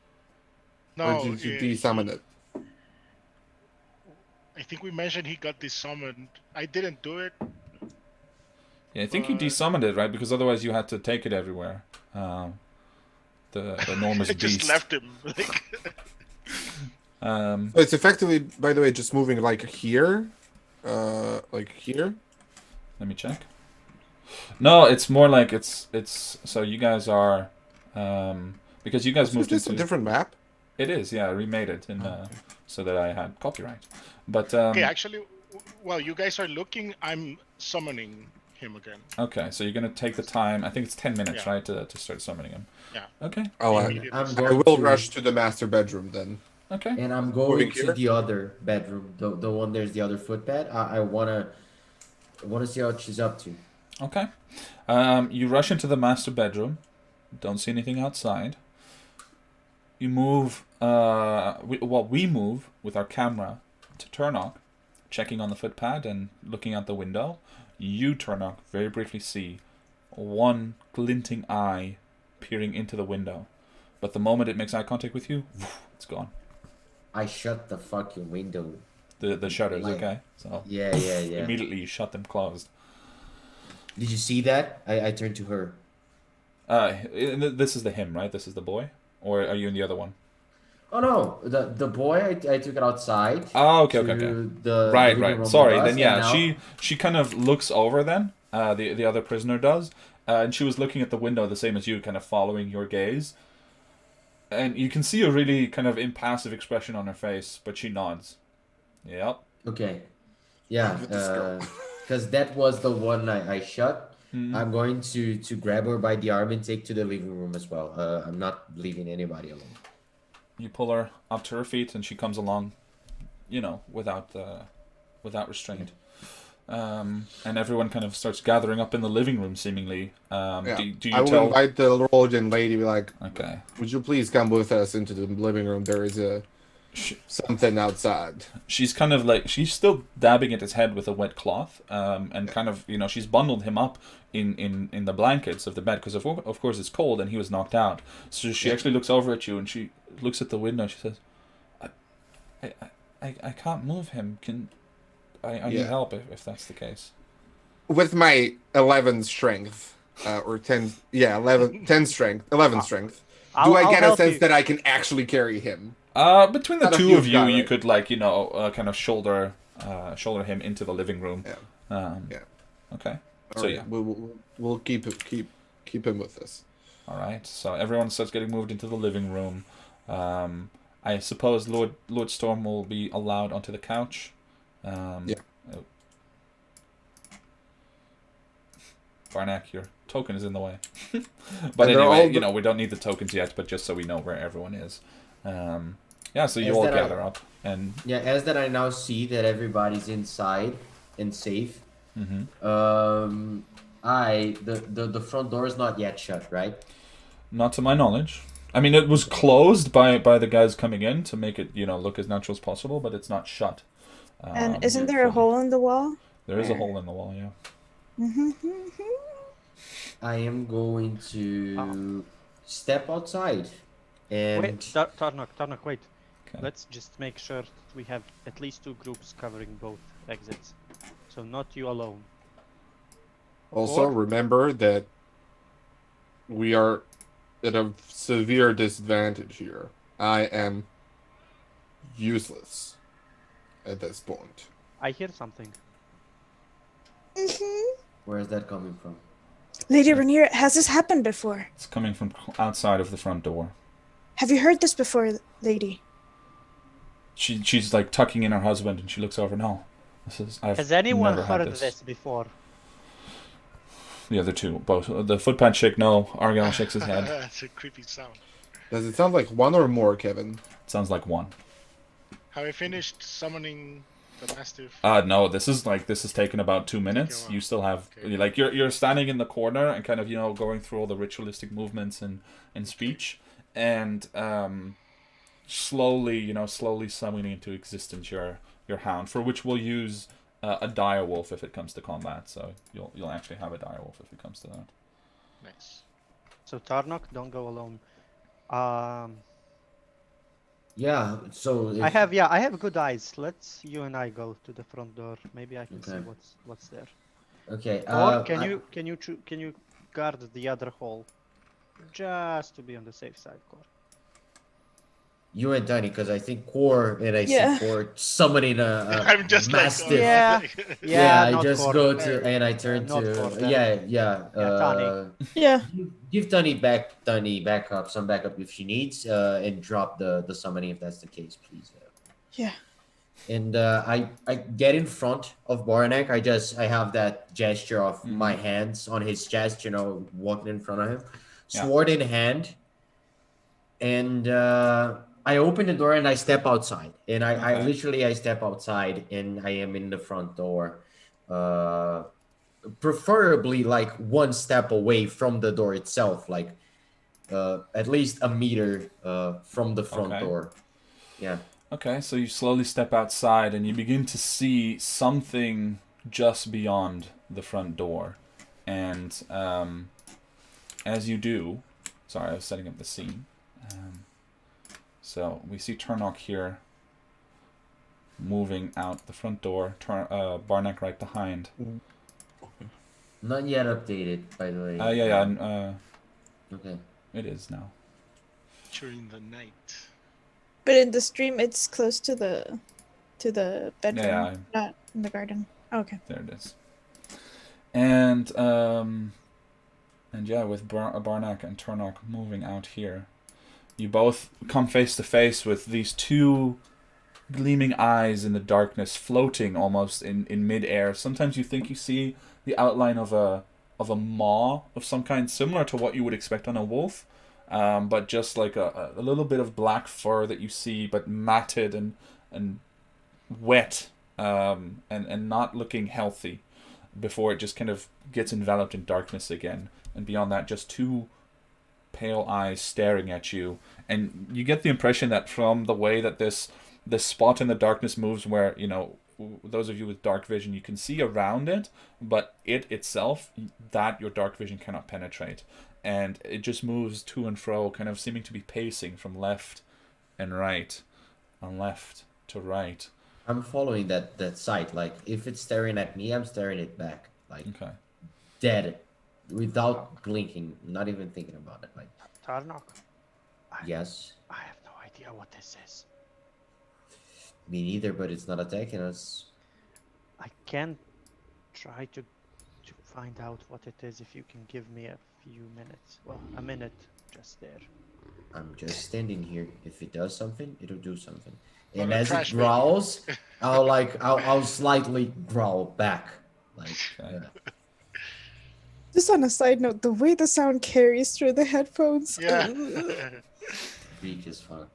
No, Or did you de-summon it? I think we mentioned he got desummoned. I didn't do it. Yeah, I think you desummoned it, right? Because otherwise you had to take it everywhere. The enormous I beast. just left him. Like, So it's effectively, by the way, just moving like here. Like here. Let me check. No, it's more like it's so you guys are because you guys Is moved this into a different map? It is, yeah, I remade it in so that I had copyright. But okay, actually, while you guys are looking, I'm summoning him again. okay, so you're gonna take the time. I think it's 10 minutes, Yeah. right, to start summoning him. Yeah. Okay. Oh, Immediately. I'm I going will to, rush to the master bedroom then. Okay. and I'm Moving going here? to the other bedroom, the one there's the other footbed. I wanna see what she's up to. Okay. You rush into the master bedroom. Don't see anything outside. You move. We move with our camera to Turnock, checking on the footpad and looking out the window. You, Turnock, very briefly see one glinting eye peering into the window, but the moment it makes eye contact with you, it's gone. I shut the fucking window. The shutters, Like- okay. So Yeah. immediately you shut them closed. Did you see that? I turned to her. This is the him, right? This is the boy, or are you in the other one? Oh no, the boy I took it outside. Oh, okay. The Right. living room Sorry. with us, Then yeah, and now- she kind of looks over. Then the other prisoner does, and she was looking at the window the same as you, kind of following your gaze. And you can see a really kind of impassive expression on her face, but she nods. Yep. Okay. Yeah, With this girl. because that was the one I shut. Mhm. I'm going to grab her by the arm and take to the living room as well. I'm not leaving anybody alone. You pull her up to her feet, and she comes along, without restraint. And everyone kind of starts gathering up in the living room, seemingly. Yeah. Do you I will tell? invite the Rodian lady, be like, Okay. would you please come with us into the living room? There is something outside. She's kind of like, she's still dabbing at his head with a wet cloth, and kind of, she's bundled him up in the blankets of the bed, because of course it's cold and he was knocked out. So she actually looks over at you and she looks at the window and she says, I can't move him. I need Yeah. help if that's the case. With my 11 strength, or 10, 10 strength, 11 strength, do I I'll get a help sense you. that I can actually carry him? Between the Not a two huge of you, guy, you right? could kind of shoulder him into the living room. Yeah. Okay. All So right, yeah. we'll keep him with us. All right. So everyone starts getting moved into the living room. I suppose Lord Storm will be allowed onto the couch. Yeah. oh. Barnack, your token is in the way. But And they're anyway, all we don't need the tokens yet, but just so we know where everyone is. Yeah, so you Is all that gather up. And Yeah, as that I now see that everybody's inside and safe. mhm. The front door is not yet shut, right? Not to my knowledge. I mean, it was closed by the guys coming in to make it, look as natural as possible, but it's not shut. And isn't there a fully. hole in the wall? There is a hole in the wall, yeah. I am going to step outside and Wait, Tarnok, wait. Okay. Let's just make sure that we have at least 2 groups covering both exits. So not you alone. Also, Or- remember that we are at a severe disadvantage here. I am useless at this point. I hear something. Where is that coming from? Lady Rainier, has this happened before? It's coming from outside of the front door. Have you heard this before, lady? She's like tucking in her husband, and she looks over. No, Has anyone never had heard this before? The other two, both the footpad chick. No, Argyle shakes his head. That's a creepy sound. Does it sound like one or more, Kevin? Sounds like one. Have I finished summoning the Mastiff? No, this is taken about 2 minutes. Okay, You still have okay. like you're standing in the corner and kind of going through all the ritualistic movements and speech, and slowly summoning into existence your hound, for which we'll use a dire wolf if it comes to combat. So you'll actually have a dire wolf if it comes to that. Nice. So Tarnok, don't go alone. Yeah. So I have good eyes. Let's you and I go to the front door. Maybe I can see Okay. what's there. Okay. Or can you guard the other hall, just to be on the safe side, Core? You and Danny, because I think Core and I Yeah. see Core summoning a I'm just Mastiff. like, Yeah. Yeah, I not just Core. go to and I turn Not Core, to then. yeah. Yeah. Give Danny backup, some backup if she needs, and drop the summoning if that's the case, please. Yeah. And I get in front of Baranek. I have that gesture of my hands on his chest, walking in front of him, Yeah. sword in hand, and I open the door and I step outside. And I Okay. literally step outside and I am in the front door, preferably like one step away from the door itself, like at least a meter from the front Okay. door. Yeah. Okay, so you slowly step outside and you begin to see something just beyond the front door. And as you do, sorry, I was setting up the scene. So we see Turnock here moving out the front door, Barnack right behind. Not yet updated, by the way. Okay. It is now. during the night. But in the stream, it's close to the bedroom, Yeah, not in the garden. Okay. there it is. And yeah, with Barnack and Turnock moving out here, you both come face to face with these two gleaming eyes in the darkness, floating almost in mid-air. Sometimes you think you see the outline of a maw of some kind, similar to what you would expect on a wolf, but just like a little bit of black fur that you see, but matted and wet, and not looking healthy, before it just kind of gets enveloped in darkness again. And beyond that, just two pale eyes staring at you. And you get the impression that from the way that this spot in the darkness moves, where, those of you with dark vision, you can see around it, but it itself, that your dark vision cannot penetrate. And it just moves to and fro, kind of seeming to be pacing from left and right, and left to right. I'm following that sight. Like, if it's staring at me, I'm staring it back. Like, Okay. dead. Without blinking. Not even thinking about it. Like, Tarnok, yes. I have no idea what this is. Me neither, but it's not attacking us. I can try to find out what it is if you can give me a few minutes. Well, a minute just there. I'm just standing here. If it does something, it'll do something. Well, And a as it trash baby. growls, I'll slightly growl back. Like, Okay. Just on a side note, the way the sound carries through the headphones. Yeah. weak as fuck.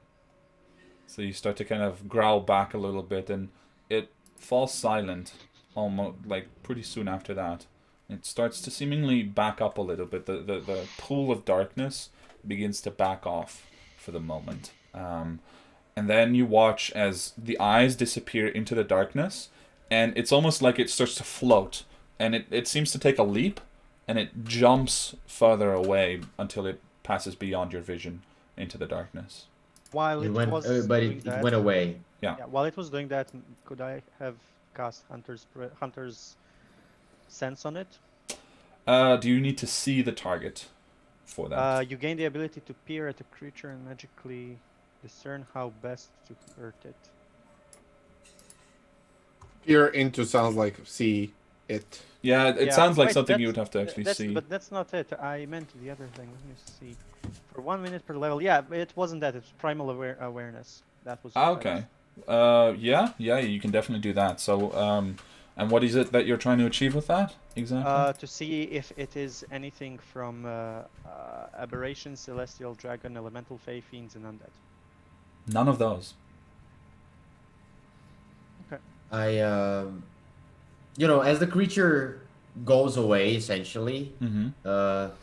So you start to kind of growl back a little bit, and it falls silent almost like pretty soon after that. It starts to seemingly back up a little bit. The pool of darkness begins to back off for the moment. And then you watch as the eyes disappear into the darkness, and it's almost like it starts to float. And it seems to take a leap, and it jumps further away until it passes beyond your vision into the darkness. While It it went, was but doing it that, went away. yeah, while it was doing that, could I have cast Hunter's sense on it? Do you need to see the target? for that. You gain the ability to peer at a creature and magically discern how best to hurt it. Peer into sounds like see it. Yeah, it Yeah, sounds like wait, something you that's- would have to actually see. But that's not it. I meant the other thing. Let me see. For 1 minute per level. Yeah, it wasn't that. It's primal awareness. That was. Ah, what I okay. Yeah, you can definitely do that. So, and what is it that you're trying to achieve with that exactly? To see if it is anything from aberration, celestial, dragon, elemental, fey, fiends, and undead. None of those. As the creature goes away, essentially, Mm-hmm.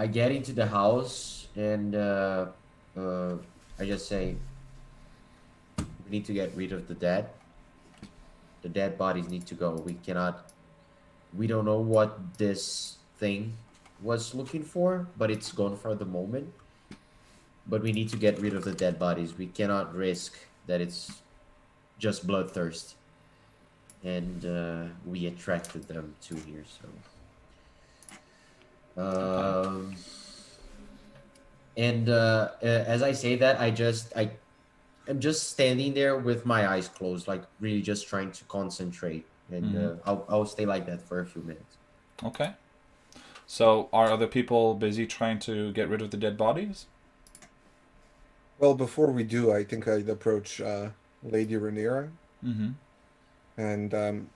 I get into the house and I just say, we need to get rid of the dead. The dead bodies need to go. We don't know what this thing was looking for, but it's gone for the moment. But we need to get rid of the dead bodies. We cannot risk that it's just bloodthirst. And we attracted them to here, so. As I say that, I'm just standing there with my eyes closed, like really just trying to concentrate, and I'll stay like that for a few minutes. Okay. So, are other people busy trying to get rid of the dead bodies? Well, before we do, I think I'd approach Lady Rhaenyra Mm-hmm. and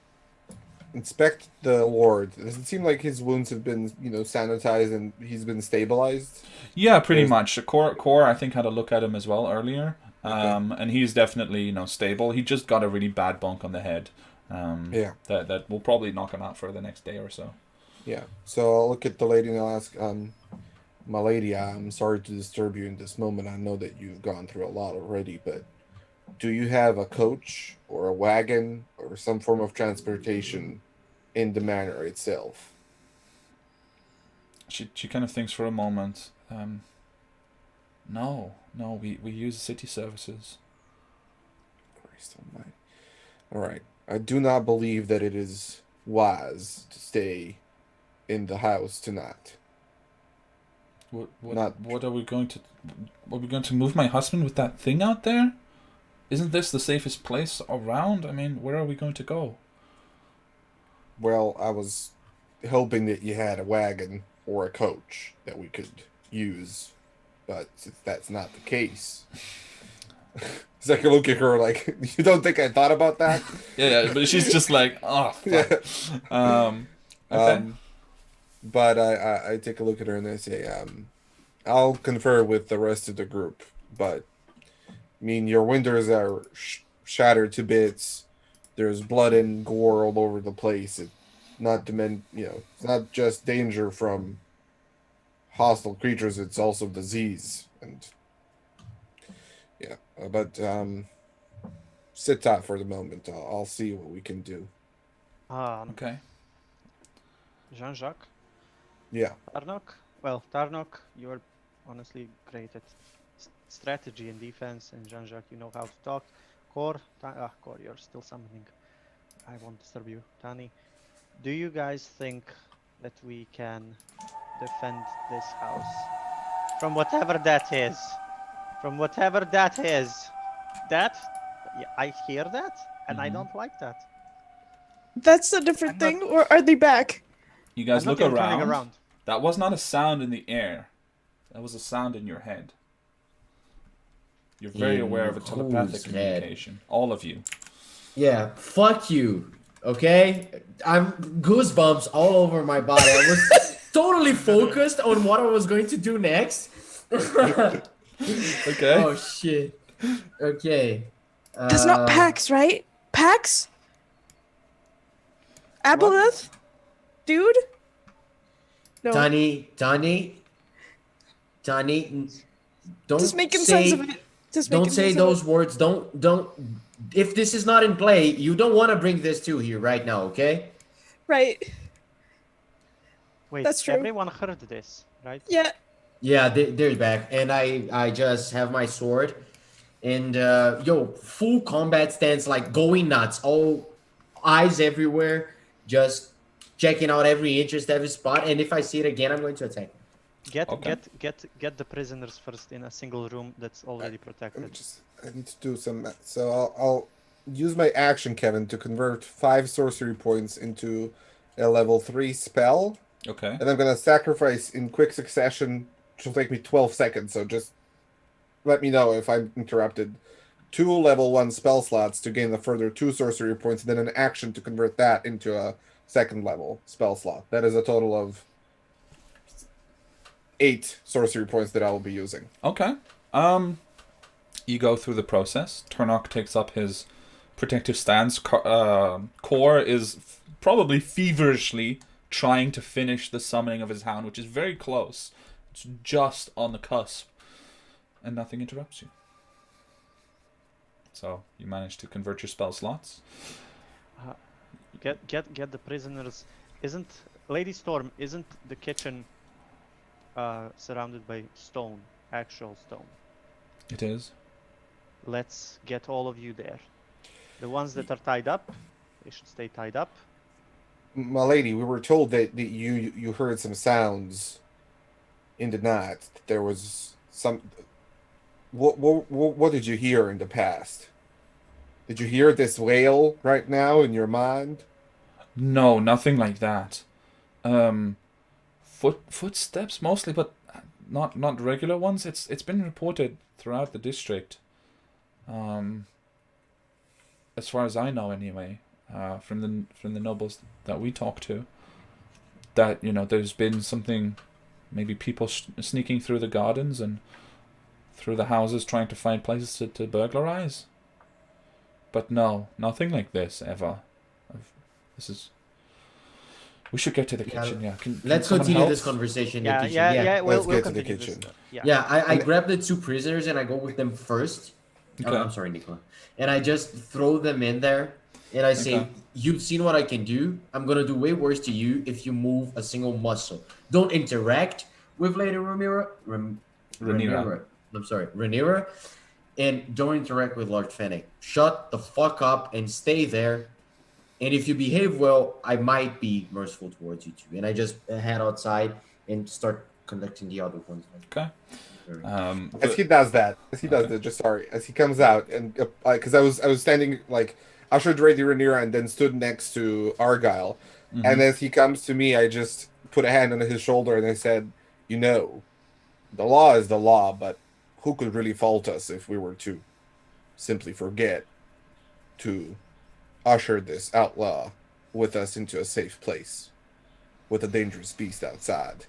inspect the Lord. Does it seem like his wounds have been, sanitized and he's been stabilized? Yeah, pretty There's- much. Core, I think, had a look at him as well earlier. Okay. And he's definitely, stable. He just got a really bad bunk on the head. Yeah. That will probably knock him out for the next day or so. Yeah. So I'll look at the lady and I'll ask, my lady, I'm sorry to disturb you in this moment. I know that you've gone through a lot already, but do you have a coach or a wagon or some form of transportation in the manor itself? She kind of thinks for a moment. No, we use city services. Christ almighty. All right. I do not believe that it is wise to stay in the house tonight. What are we going to? Are we going to move my husband with that thing out there? Isn't this the safest place around? I mean, where are we going to go? Well, I was hoping that you had a wagon or a coach that we could use, but if that's not the case, Zach look at her like, you don't think I thought about that? Yeah, but she's just like, oh, fuck. Yeah. Okay. But I take a look at her and I say, I'll confer with the rest of the group, but I mean, your windows are shattered to bits. There's blood and gore all over the place. It's not just danger from hostile creatures. It's also disease, and yeah. But sit tight for the moment. I'll see what we can do. Okay. Jean-Jacques, Yeah. Tarnok. Well, Tarnok, you're honestly great at strategy and defense, and Jean-Jacques, you know how to talk. Core, Core, you're still summoning. I won't disturb you. Tani, do you guys think that we can defend this house from whatever that is? From whatever that is. That, yeah, I hear that, and I Mhm. don't like that. That's a different I'm thing, or are they back? You guys I'm not look even turning around. around. That was not a sound in the air. That was a sound in your head. You're very In aware of a telepathic whose head? communication. All of you. Yeah, fuck you. Okay, I'm goosebumps all over my body. I was totally focused on what I was going to do next. Okay. Oh shit. Okay. That's not Pax, right? Pax? Aboleth? Dude? No. Tani, don't Just making say, sense of it. Just don't making say sense of those words. Don't. If this is not in play, you don't want to bring this to here right now, okay? it. Right. Wait, That's true. everyone heard this, right? Yeah. Yeah, they're back, and I just have my sword, and full combat stance, like going nuts, all eyes everywhere, just checking out every interest, every spot, and if I see it again, I'm going to attack. Get Okay. get the prisoners first in a single room that's already protected. I need to do some. So I'll use my action, Kevin, to convert 5 sorcery points into a level 3 spell, Okay. and I'm gonna sacrifice in quick succession. Which will take me 12 seconds. So just let me know if I'm interrupted. 2 level 1 spell slots to gain a further 2 sorcery points, and then an action to convert that into a second level spell slot. That is a total of 8 sorcery points that I will be using. Okay. You go through the process. Turnock takes up his protective stance. Core is probably feverishly trying to finish the summoning of his hound, which is very close. It's just on the cusp. And nothing interrupts you. So you manage to convert your spell slots. Get the prisoners. Isn't Lady Storm? Isn't the kitchen surrounded by stone, actual stone? It is. Let's get all of you there. The ones that are tied up, they should stay tied up. My lady, we were told that you heard some sounds in the night. There was some. What did you hear in the past? Did you hear this wail right now in your mind? No, nothing like that. Footsteps mostly, but not regular ones. It's been reported throughout the district. As far as I know, anyway, from the nobles that we talk to, that there's been something, maybe people sneaking through the gardens and through the houses trying to find places to burglarize. But no, nothing like this ever. This is. We should get to the kitchen. Yeah. Can Let's someone continue help? this conversation in the kitchen. Yeah. Let's We'll get to the continue this. kitchen. Yeah, I grab the 2 prisoners and I go with them first. Okay. I'm sorry, Nicola. And I just throw them in there and I say, Okay. You've seen what I can do. I'm going to do way worse to you if you move a single muscle. Don't interact with Lady Rhaenyra. I'm sorry, Rhaenyra. And don't interact with Lord Fennec. Shut the fuck up and stay there. And if you behave well, I might be merciful towards you too. And I just head outside and start conducting the other ones. Okay. As he does that, as he comes out, and because I was standing like ushered Lady Rhaenyra and then stood next to Argyle, and as he comes to me, I just put a hand on his shoulder and I said, the law is the law, but who could really fault us if we were to simply forget to usher this outlaw with us into a safe place with a dangerous beast outside?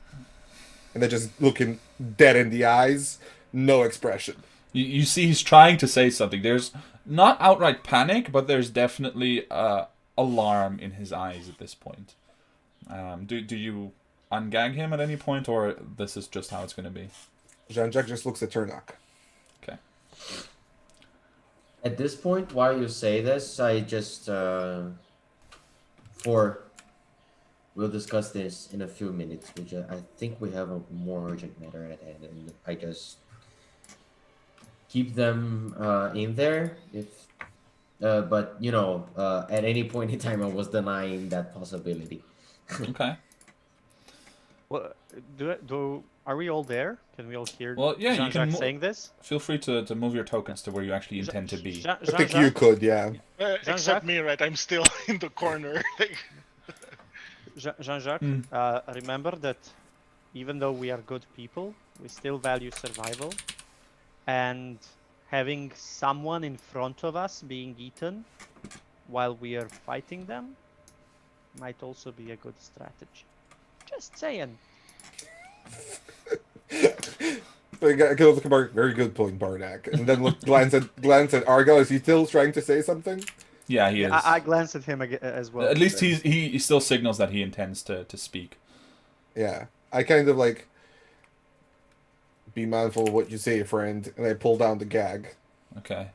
And they're just looking dead in the eyes, no expression. You see he's trying to say something. There's not outright panic, but there's definitely alarm in his eyes at this point. Do you ungag him at any point, or this is just how it's going to be? Jean-Jacques just looks at Turnock. Okay. At this point, while you say this, I just we'll discuss this in a few minutes, which I think we have a more urgent matter at hand, and I just keep them in there. But at any point in time, I was denying that possibility. Okay. Well, are we all there? Can we all hear Well, yeah, you can Jean-Jacques saying this? Feel free to move your tokens to where you actually intend to be. I think you could, yeah. Except Jean-Jacques? me, right? I'm still in the corner. Jean-Jacques, remember that even though we are good people, we still value survival. And having someone in front of us being eaten while we are fighting them might also be a good strategy. Just saying. Very good point, Barnack. And then glance at Argyle. Is he still trying to say something? Yeah, he is. I glanced at him as well. At least he still signals that he intends to speak. Yeah. I kind of like be mindful of what you say, friend, and I pull down the gag. Okay.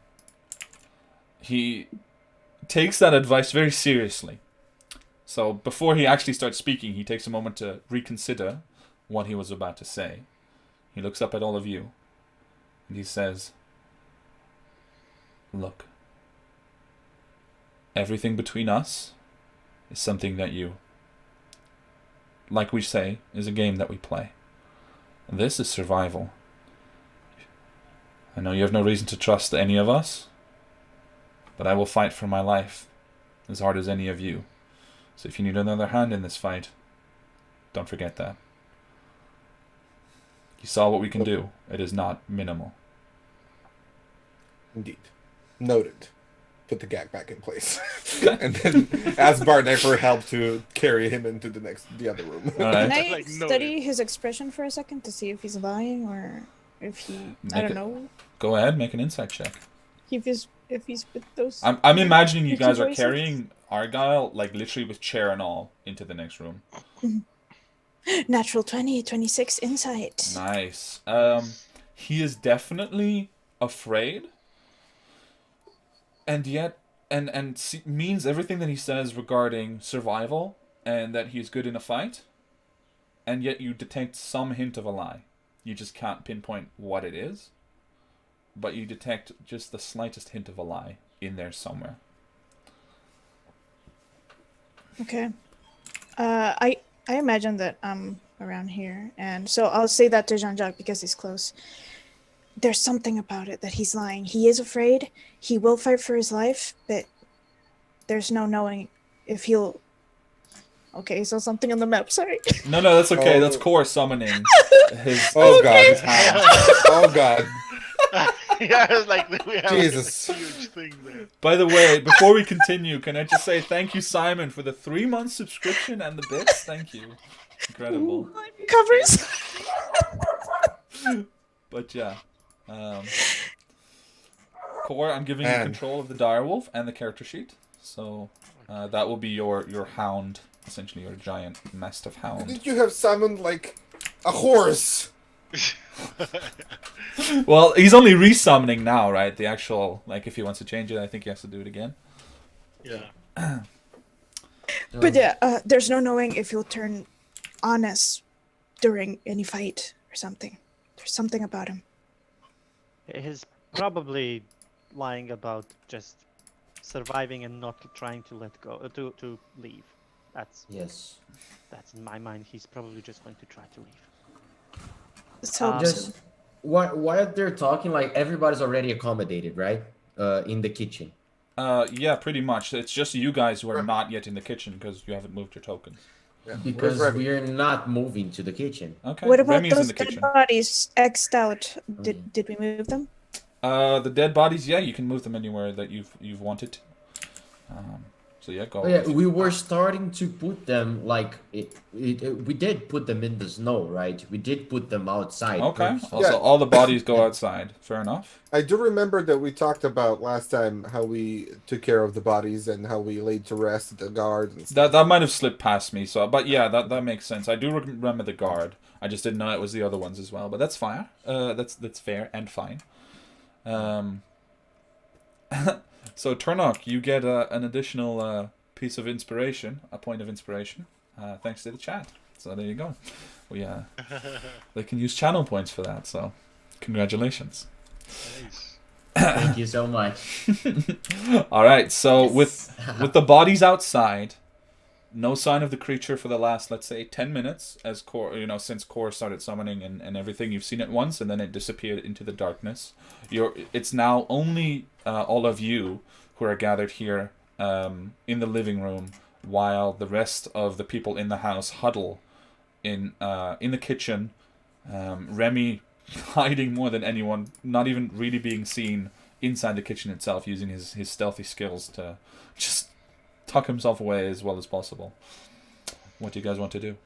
He takes that advice very seriously. So before he actually starts speaking, he takes a moment to reconsider what he was about to say. He looks up at all of you, and he says, "Look, everything between us is something that you, like we say, is a game that we play. This is survival. I know you have no reason to trust any of us, but I will fight for my life as hard as any of you. So if you need another hand in this fight, don't forget that. You saw what we can do. It is not minimal. Indeed. Noted. Put the gag back in place. And then ask Barney for help to carry him into the other room. All right. Can I Like, no, study his expression for a second to see if he's lying or if he I don't know Go ahead, make an insight check. if he's with those. I'm imagining you With guys two are voices? carrying Argyle, like literally with chair and all, into the next room. Natural 20, 26 insight. Nice. He is definitely afraid, and yet, means everything that he says regarding survival and that he's good in a fight, and yet you detect some hint of a lie. You just can't pinpoint what it is, but you detect just the slightest hint of a lie in there somewhere. Okay. I imagine that I'm around here, and so I'll say that to Jean-Jacques because he's close. There's something about it that he's lying. He is afraid. He will fight for his life, but there's no knowing if he'll. Okay, so something on the map. Sorry. No, that's okay. Oh. That's Core summoning his. Oh God. his hand. Oh God. Yeah, it's like we have Jesus. a huge thing there. By the way, before we continue, can I just say thank you, Simon, for the 3-month subscription and the bits? Thank you. Incredible. Covers. But yeah. Core, I'm giving you Man. control of the direwolf and the character sheet. So that will be your hound, essentially your giant mastiff hound. Did you have summoned like a horse? Well, he's only resummoning now, right? The actual, like, if he wants to change it, I think he has to do it again. Yeah. But yeah, there's no knowing if he'll turn on us during any fight or something. There's something about him. He's probably lying about just surviving and not trying to let go, to leave. That's in my mind. He's probably just going to try to leave. So Just while they're talking, like everybody's already accommodated, right? In the kitchen. Yeah, pretty much. It's just you guys who are not yet in the kitchen because you haven't moved your tokens. Yeah. Because Where's Remy? we're not moving to the kitchen. Okay. what about Remy's in those the dead kitchen. bodies X'd out? Did we move them? The dead bodies, yeah, you can move them anywhere that you've wanted to. So yeah, go. Oh, yeah, we were starting to put them like we did put them in the snow, right? We did put them outside. Okay. first. Also, Yeah. all the bodies go outside. Fair enough. I do remember that we talked about last time how we took care of the bodies and how we laid to rest the guard and stuff. That might have slipped past me. So, but yeah, that makes sense. I do remember the guard. I just didn't know it was the other ones as well. But that's fine. That's fair and fine. So Turnock, you get an additional piece of inspiration, a point of inspiration, thanks to the chat. So there you go. We they can use channel points for that. So congratulations. Nice. Thank you so much. All right. So with the bodies outside, no sign of the creature for the last, let's say, 10 minutes, as Core, since Core started summoning and everything. You've seen it once, and then it disappeared into the darkness. It's now only all of you who are gathered here in the living room, while the rest of the people in the house huddle in the kitchen. Remy hiding more than anyone, not even really being seen inside the kitchen itself, using his stealthy skills to just tuck himself away as well as possible. What do you guys want to do?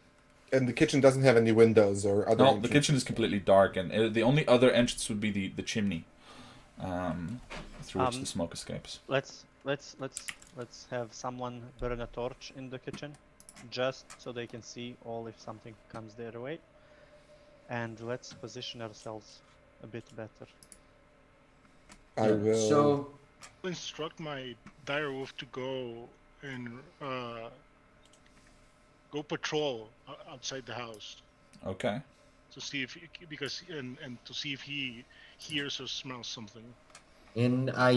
And the kitchen doesn't have any windows or other. No, the entrances. kitchen is completely dark, and the only other entrance would be the chimney, through which the smoke escapes. Let's have someone burn a torch in the kitchen, just so they can see all if something comes their way, and let's position ourselves a bit better. I will. So I'll instruct my direwolf to go and go patrol outside the house Okay. to see if and to see if he hears or smells something. and I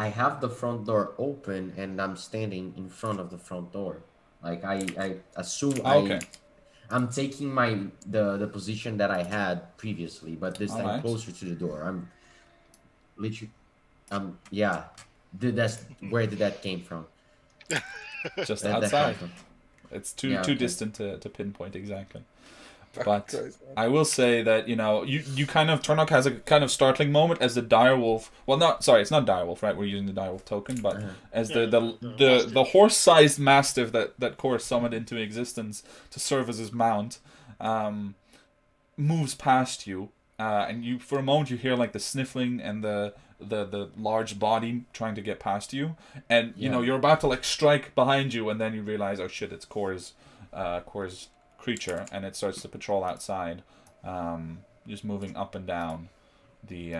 have the front door open and I'm standing in front of the front door. Like I assume Okay. I'm taking the position that I had previously, but this time Alright. closer to the door. I'm literally, yeah. That's where did that came from? Just That come outside. from? It's too Yeah, too okay. distant to pinpoint exactly. Fucking But Christ, man. I will say that, you kind of, Turnock has a kind of startling moment as the direwolf. Well, not sorry, it's not direwolf, right? We're using the direwolf token, but as Yeah, the mastiff. horse-sized mastiff that Kor summoned into existence to serve as his mount, moves past you, and you for a moment you hear like the sniffling and the large body trying to get past you, and Yeah. you're about to like strike behind you, and then you realize, oh shit, it's Kor's creature, and it starts to patrol outside, just moving up and down the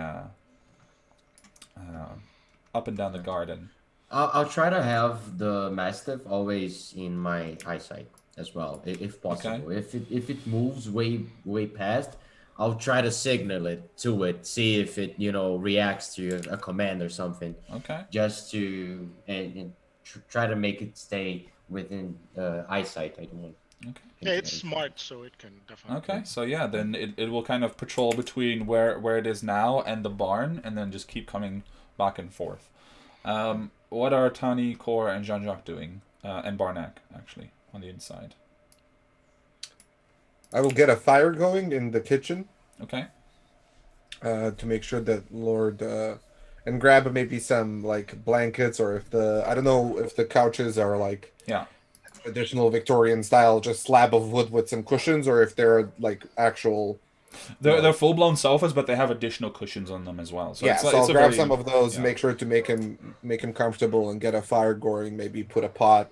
garden. I'll try to have the mastiff always in my eyesight as well, if possible. If it moves way past, I'll try to signal it to it, see if it reacts to a command or something, Okay. just to and try to make it stay within eyesight. I don't want. Okay. Yeah, it's smart, so it can definitely. Okay, so yeah, then it will kind of patrol between where it is now and the barn, and then just keep coming back and forth. What are Tani, Kor, and Jean-Jacques doing? And Barnack, actually, on the inside. I will get a fire going in the kitchen Okay. to make sure that Lord and grab maybe some like blankets, or I don't know if the couches are like Yeah. traditional Victorian style, just slab of wood with some cushions, or if they're like actual. They're full-blown sofas, but they have additional cushions on them as well. So Yeah, it's, so it's I'll a grab very, some of those, yeah. make sure to make him comfortable, and get a fire going. Maybe put a pot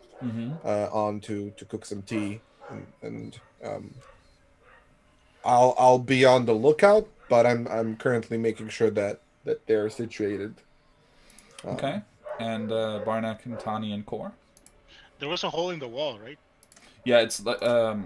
on to cook some tea, and I'll be on the lookout. But I'm currently making sure that they're situated. Okay. And Barnack and Tani and Kor. There was a hole in the wall, right? Yeah, it's like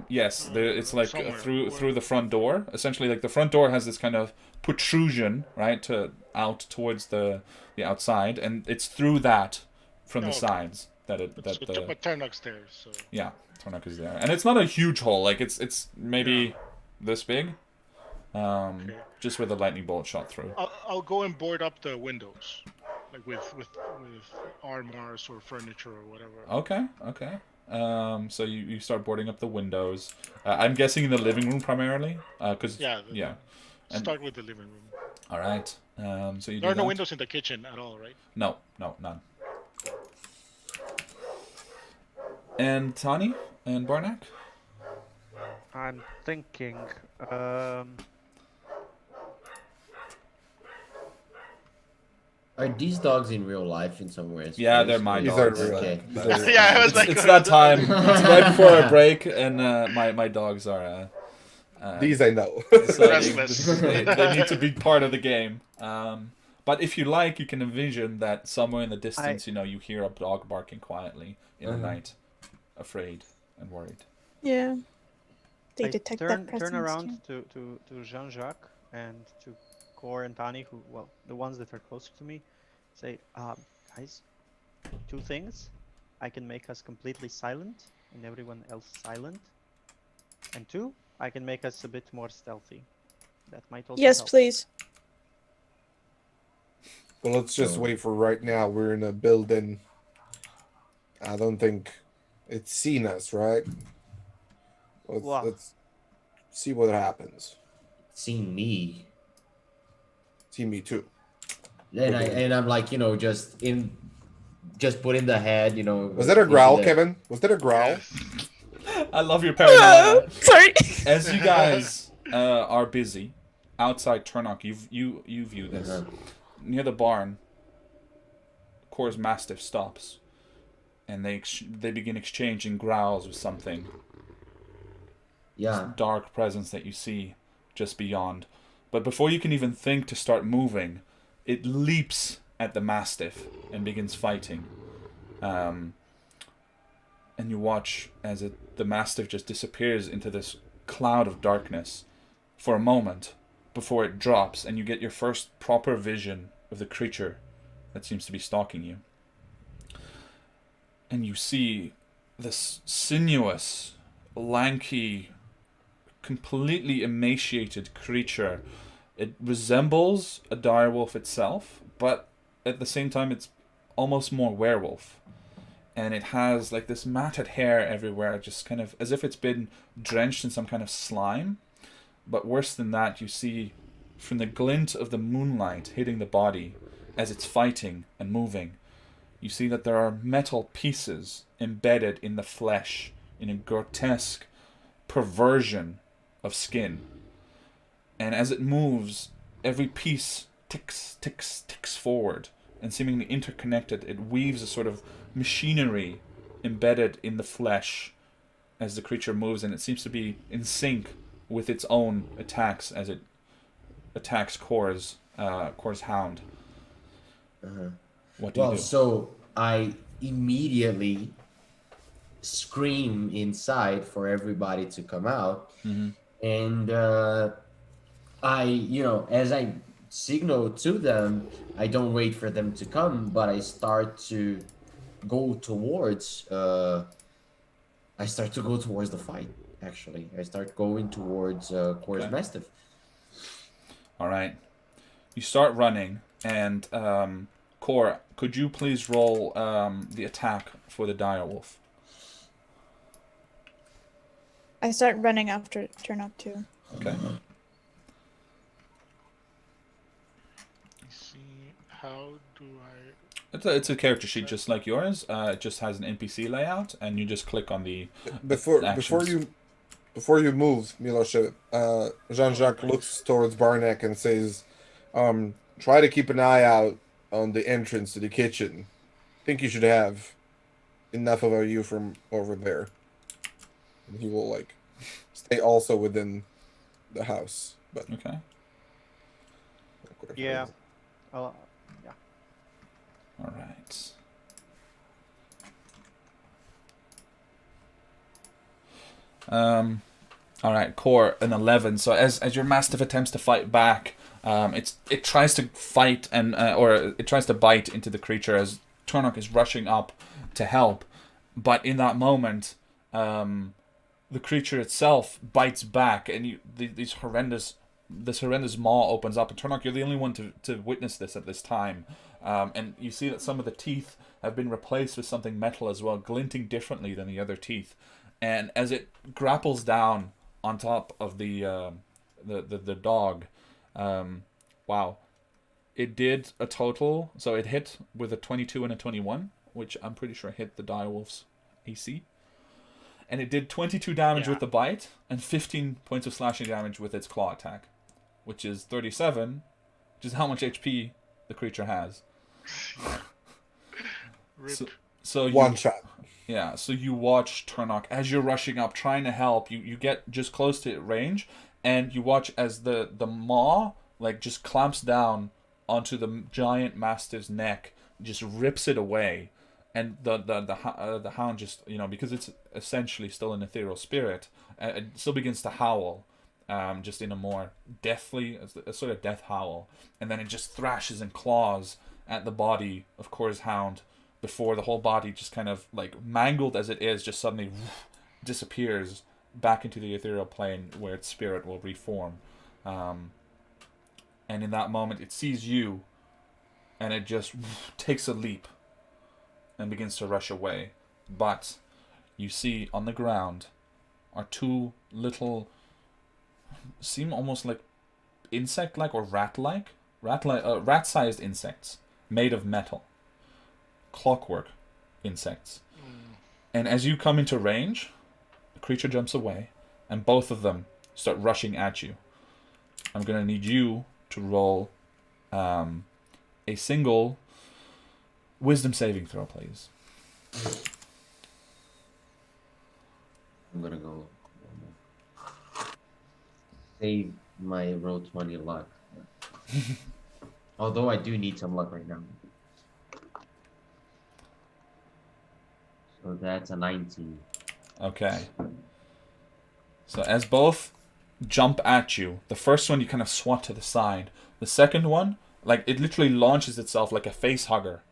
yes, it's like somewhere. through the front door. Essentially, like the front door has this kind of protrusion, right, out towards the outside, and it's through that from the Okay. sides that But Tarnok's there, so yeah, Tornok is there, and it's not a huge hole. Like it's maybe this big, okay. just with a lightning bolt shot through. I'll go and board up the windows, like with armors or furniture or whatever. Okay. So you start boarding up the windows. I'm guessing in the living room primarily, because Yeah. And- Start with the living room. all right. So you There do are no that? windows in the kitchen at all, right? No, none. And Tani and Barnack? I'm thinking. Are these dogs in real life in somewhere? Yeah, they're my These are dogs. real. Okay. These are- Yeah, I was like, It's that time. It's right before our break, and my dogs are. These I know. deciding Restless. they need to be part of the game. But if you like, you can envision that somewhere in the distance, you hear a dog barking quietly in the night, afraid and worried. Yeah. They I detect turn that presence. turn around to Jean-Jacques and to Kor and Tani, the ones that are closer to me, say, guys, two things. I can make us completely silent and everyone else silent. And two, I can make us a bit more stealthy. That might also Yes, help. please. Well, let's just wait for right now. We're in a building. I don't think it's seen us, right? Wow. Let's see what happens. Seeing me, See me too. and I'm like, just put in the head, Was that a growl, into the- Kevin? Was that a growl? I love your paranoia. Sorry. As you guys are busy outside Turnock, you view this. Uh-huh. Near the barn, Kor's mastiff stops, and they begin exchanging growls with something. Yeah. Dark presence that you see just beyond. But before you can even think to start moving, it leaps at the mastiff and begins fighting. And you watch as the mastiff just disappears into this cloud of darkness for a moment before it drops, and you get your first proper vision of the creature that seems to be stalking you. And you see this sinuous, lanky completely emaciated creature. It resembles a direwolf itself, but at the same time it's almost more werewolf. And it has like this matted hair everywhere, just kind of as if it's been drenched in some kind of slime. But worse than that, you see from the glint of the moonlight hitting the body as it's fighting and moving, you see that there are metal pieces embedded in the flesh in a grotesque perversion of skin. And as it moves, every piece ticks, ticks, ticks forward, and seemingly interconnected, it weaves a sort of machinery embedded in the flesh as the creature moves, and it seems to be in sync with its own attacks as it attacks Kor's hound. What do you do? So I immediately scream inside for everybody to come out, and as I signal to them, I don't wait for them to come, but I start to go towards. I start to go towards the fight. Actually, I start going towards Kor's Mastiff. All right, you start running, and Kor, could you please roll the attack for the direwolf? I start running after Turnock too. Okay. See, how do I? It's a character sheet just like yours. It just has an NPC layout, and you just click on the Before actions. you move, Milosh, Jean-Jacques looks towards Barnek and says, "Try to keep an eye out on the entrance to the kitchen. Think you should have enough of a view from over there." And he will stay also within the house, but Okay. Yeah. Oh, yeah. All right. All right, Kor, an 11. So as your Mastiff attempts to fight back, it tries to fight or it tries to bite into the creature as Turnock is rushing up to help, but in that moment, the creature itself bites back, and this horrendous maw opens up, and Turnock, you're the only one to witness this at this time, and you see that some of the teeth have been replaced with something metal as well, glinting differently than the other teeth. And as it grapples down on top of the dog, wow, it did a total. So it hit with a 22 and a 21, which I'm pretty sure hit the direwolf's AC. And it did 22 damage with the bite and 15 points of slashing damage with its claw attack, which is 37, which is how much HP the creature has. Rip. So one shot. Yeah, so you watch Turnock as you're rushing up, trying to help. You get just close to range, and you watch as the maw just clamps down onto the giant Mastiff's neck, just rips it away, and the hound just because it's essentially still an ethereal spirit, it still begins to howl, just in a more deathly, a sort of death howl, and then it just thrashes and claws at the body of Kor's hound, before the whole body, just kind of mangled as it is, just suddenly disappears back into the ethereal plane where its spirit will reform. And in that moment, it sees you, and it just takes a leap and begins to rush away. But you see on the ground are two little, seem almost like insect-like or rat-sized insects made of metal. Clockwork insects. And as you come into range, the creature jumps away, and both of them start rushing at you. I'm going to need you to roll a single wisdom saving throw, please. I'm gonna go save my roll 20 luck. Although I do need some luck right now. So that's a 19. Okay. So as both jump at you, the first one you kind of swat to the side. The second one, it literally launches itself like a face hugger.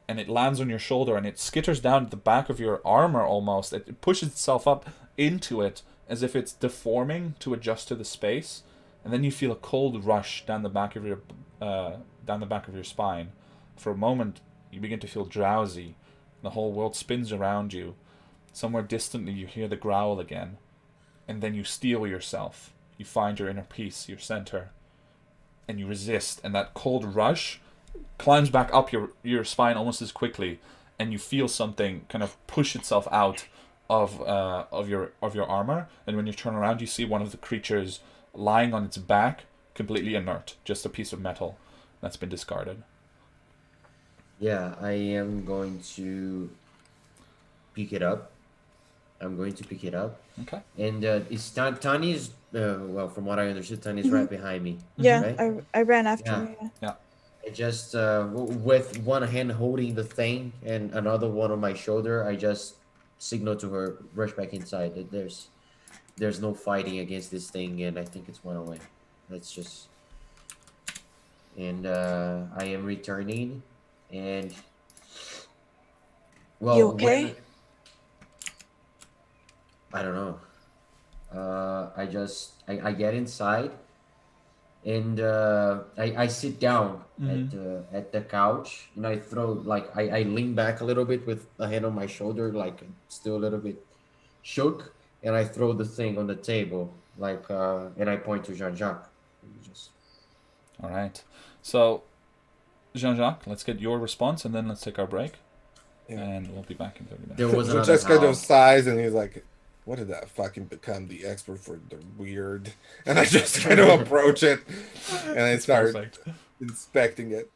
And it lands on your shoulder, and it skitters down at the back of your armor almost. It pushes itself up into it as if it's deforming to adjust to the space, and then you feel a cold rush down the back of your spine. For a moment, you begin to feel drowsy. The whole world spins around you. Somewhere distantly, you hear the growl again, and then you steel yourself. You find your inner peace, your center, and you resist. And that cold rush climbs back up your spine almost as quickly, and you feel something kind of push itself out of your armor. And when you turn around, you see one of the creatures lying on its back, completely inert, just a piece of metal that's been discarded. Yeah, I am going to pick it up. Okay. And it's Tany's. Well, from what I understood, Tany's right behind me. Yeah, Right? I ran after Yeah. you. Yeah. I just with one hand holding the thing and another one on my shoulder, I just signal to her, rush back inside. That there's no fighting against this thing, and I think it's one away. Let's just. And I am returning, and well, You okay? I don't know. I get inside, and I sit down at the couch, and I throw I lean back a little bit with a hand on my shoulder, like still a little bit shook, and I throw the thing on the table, and I point to Jean-Jacques. All right. So, Jean-Jacques, let's get your response, and then let's take our break. Yeah. And we'll be back in 30 minutes. There was So another just kind howl. of sighs, and he's like, "What did that fucking become? The expert for the weird?" And I just kind of approach it, and I start Perfect. inspecting it.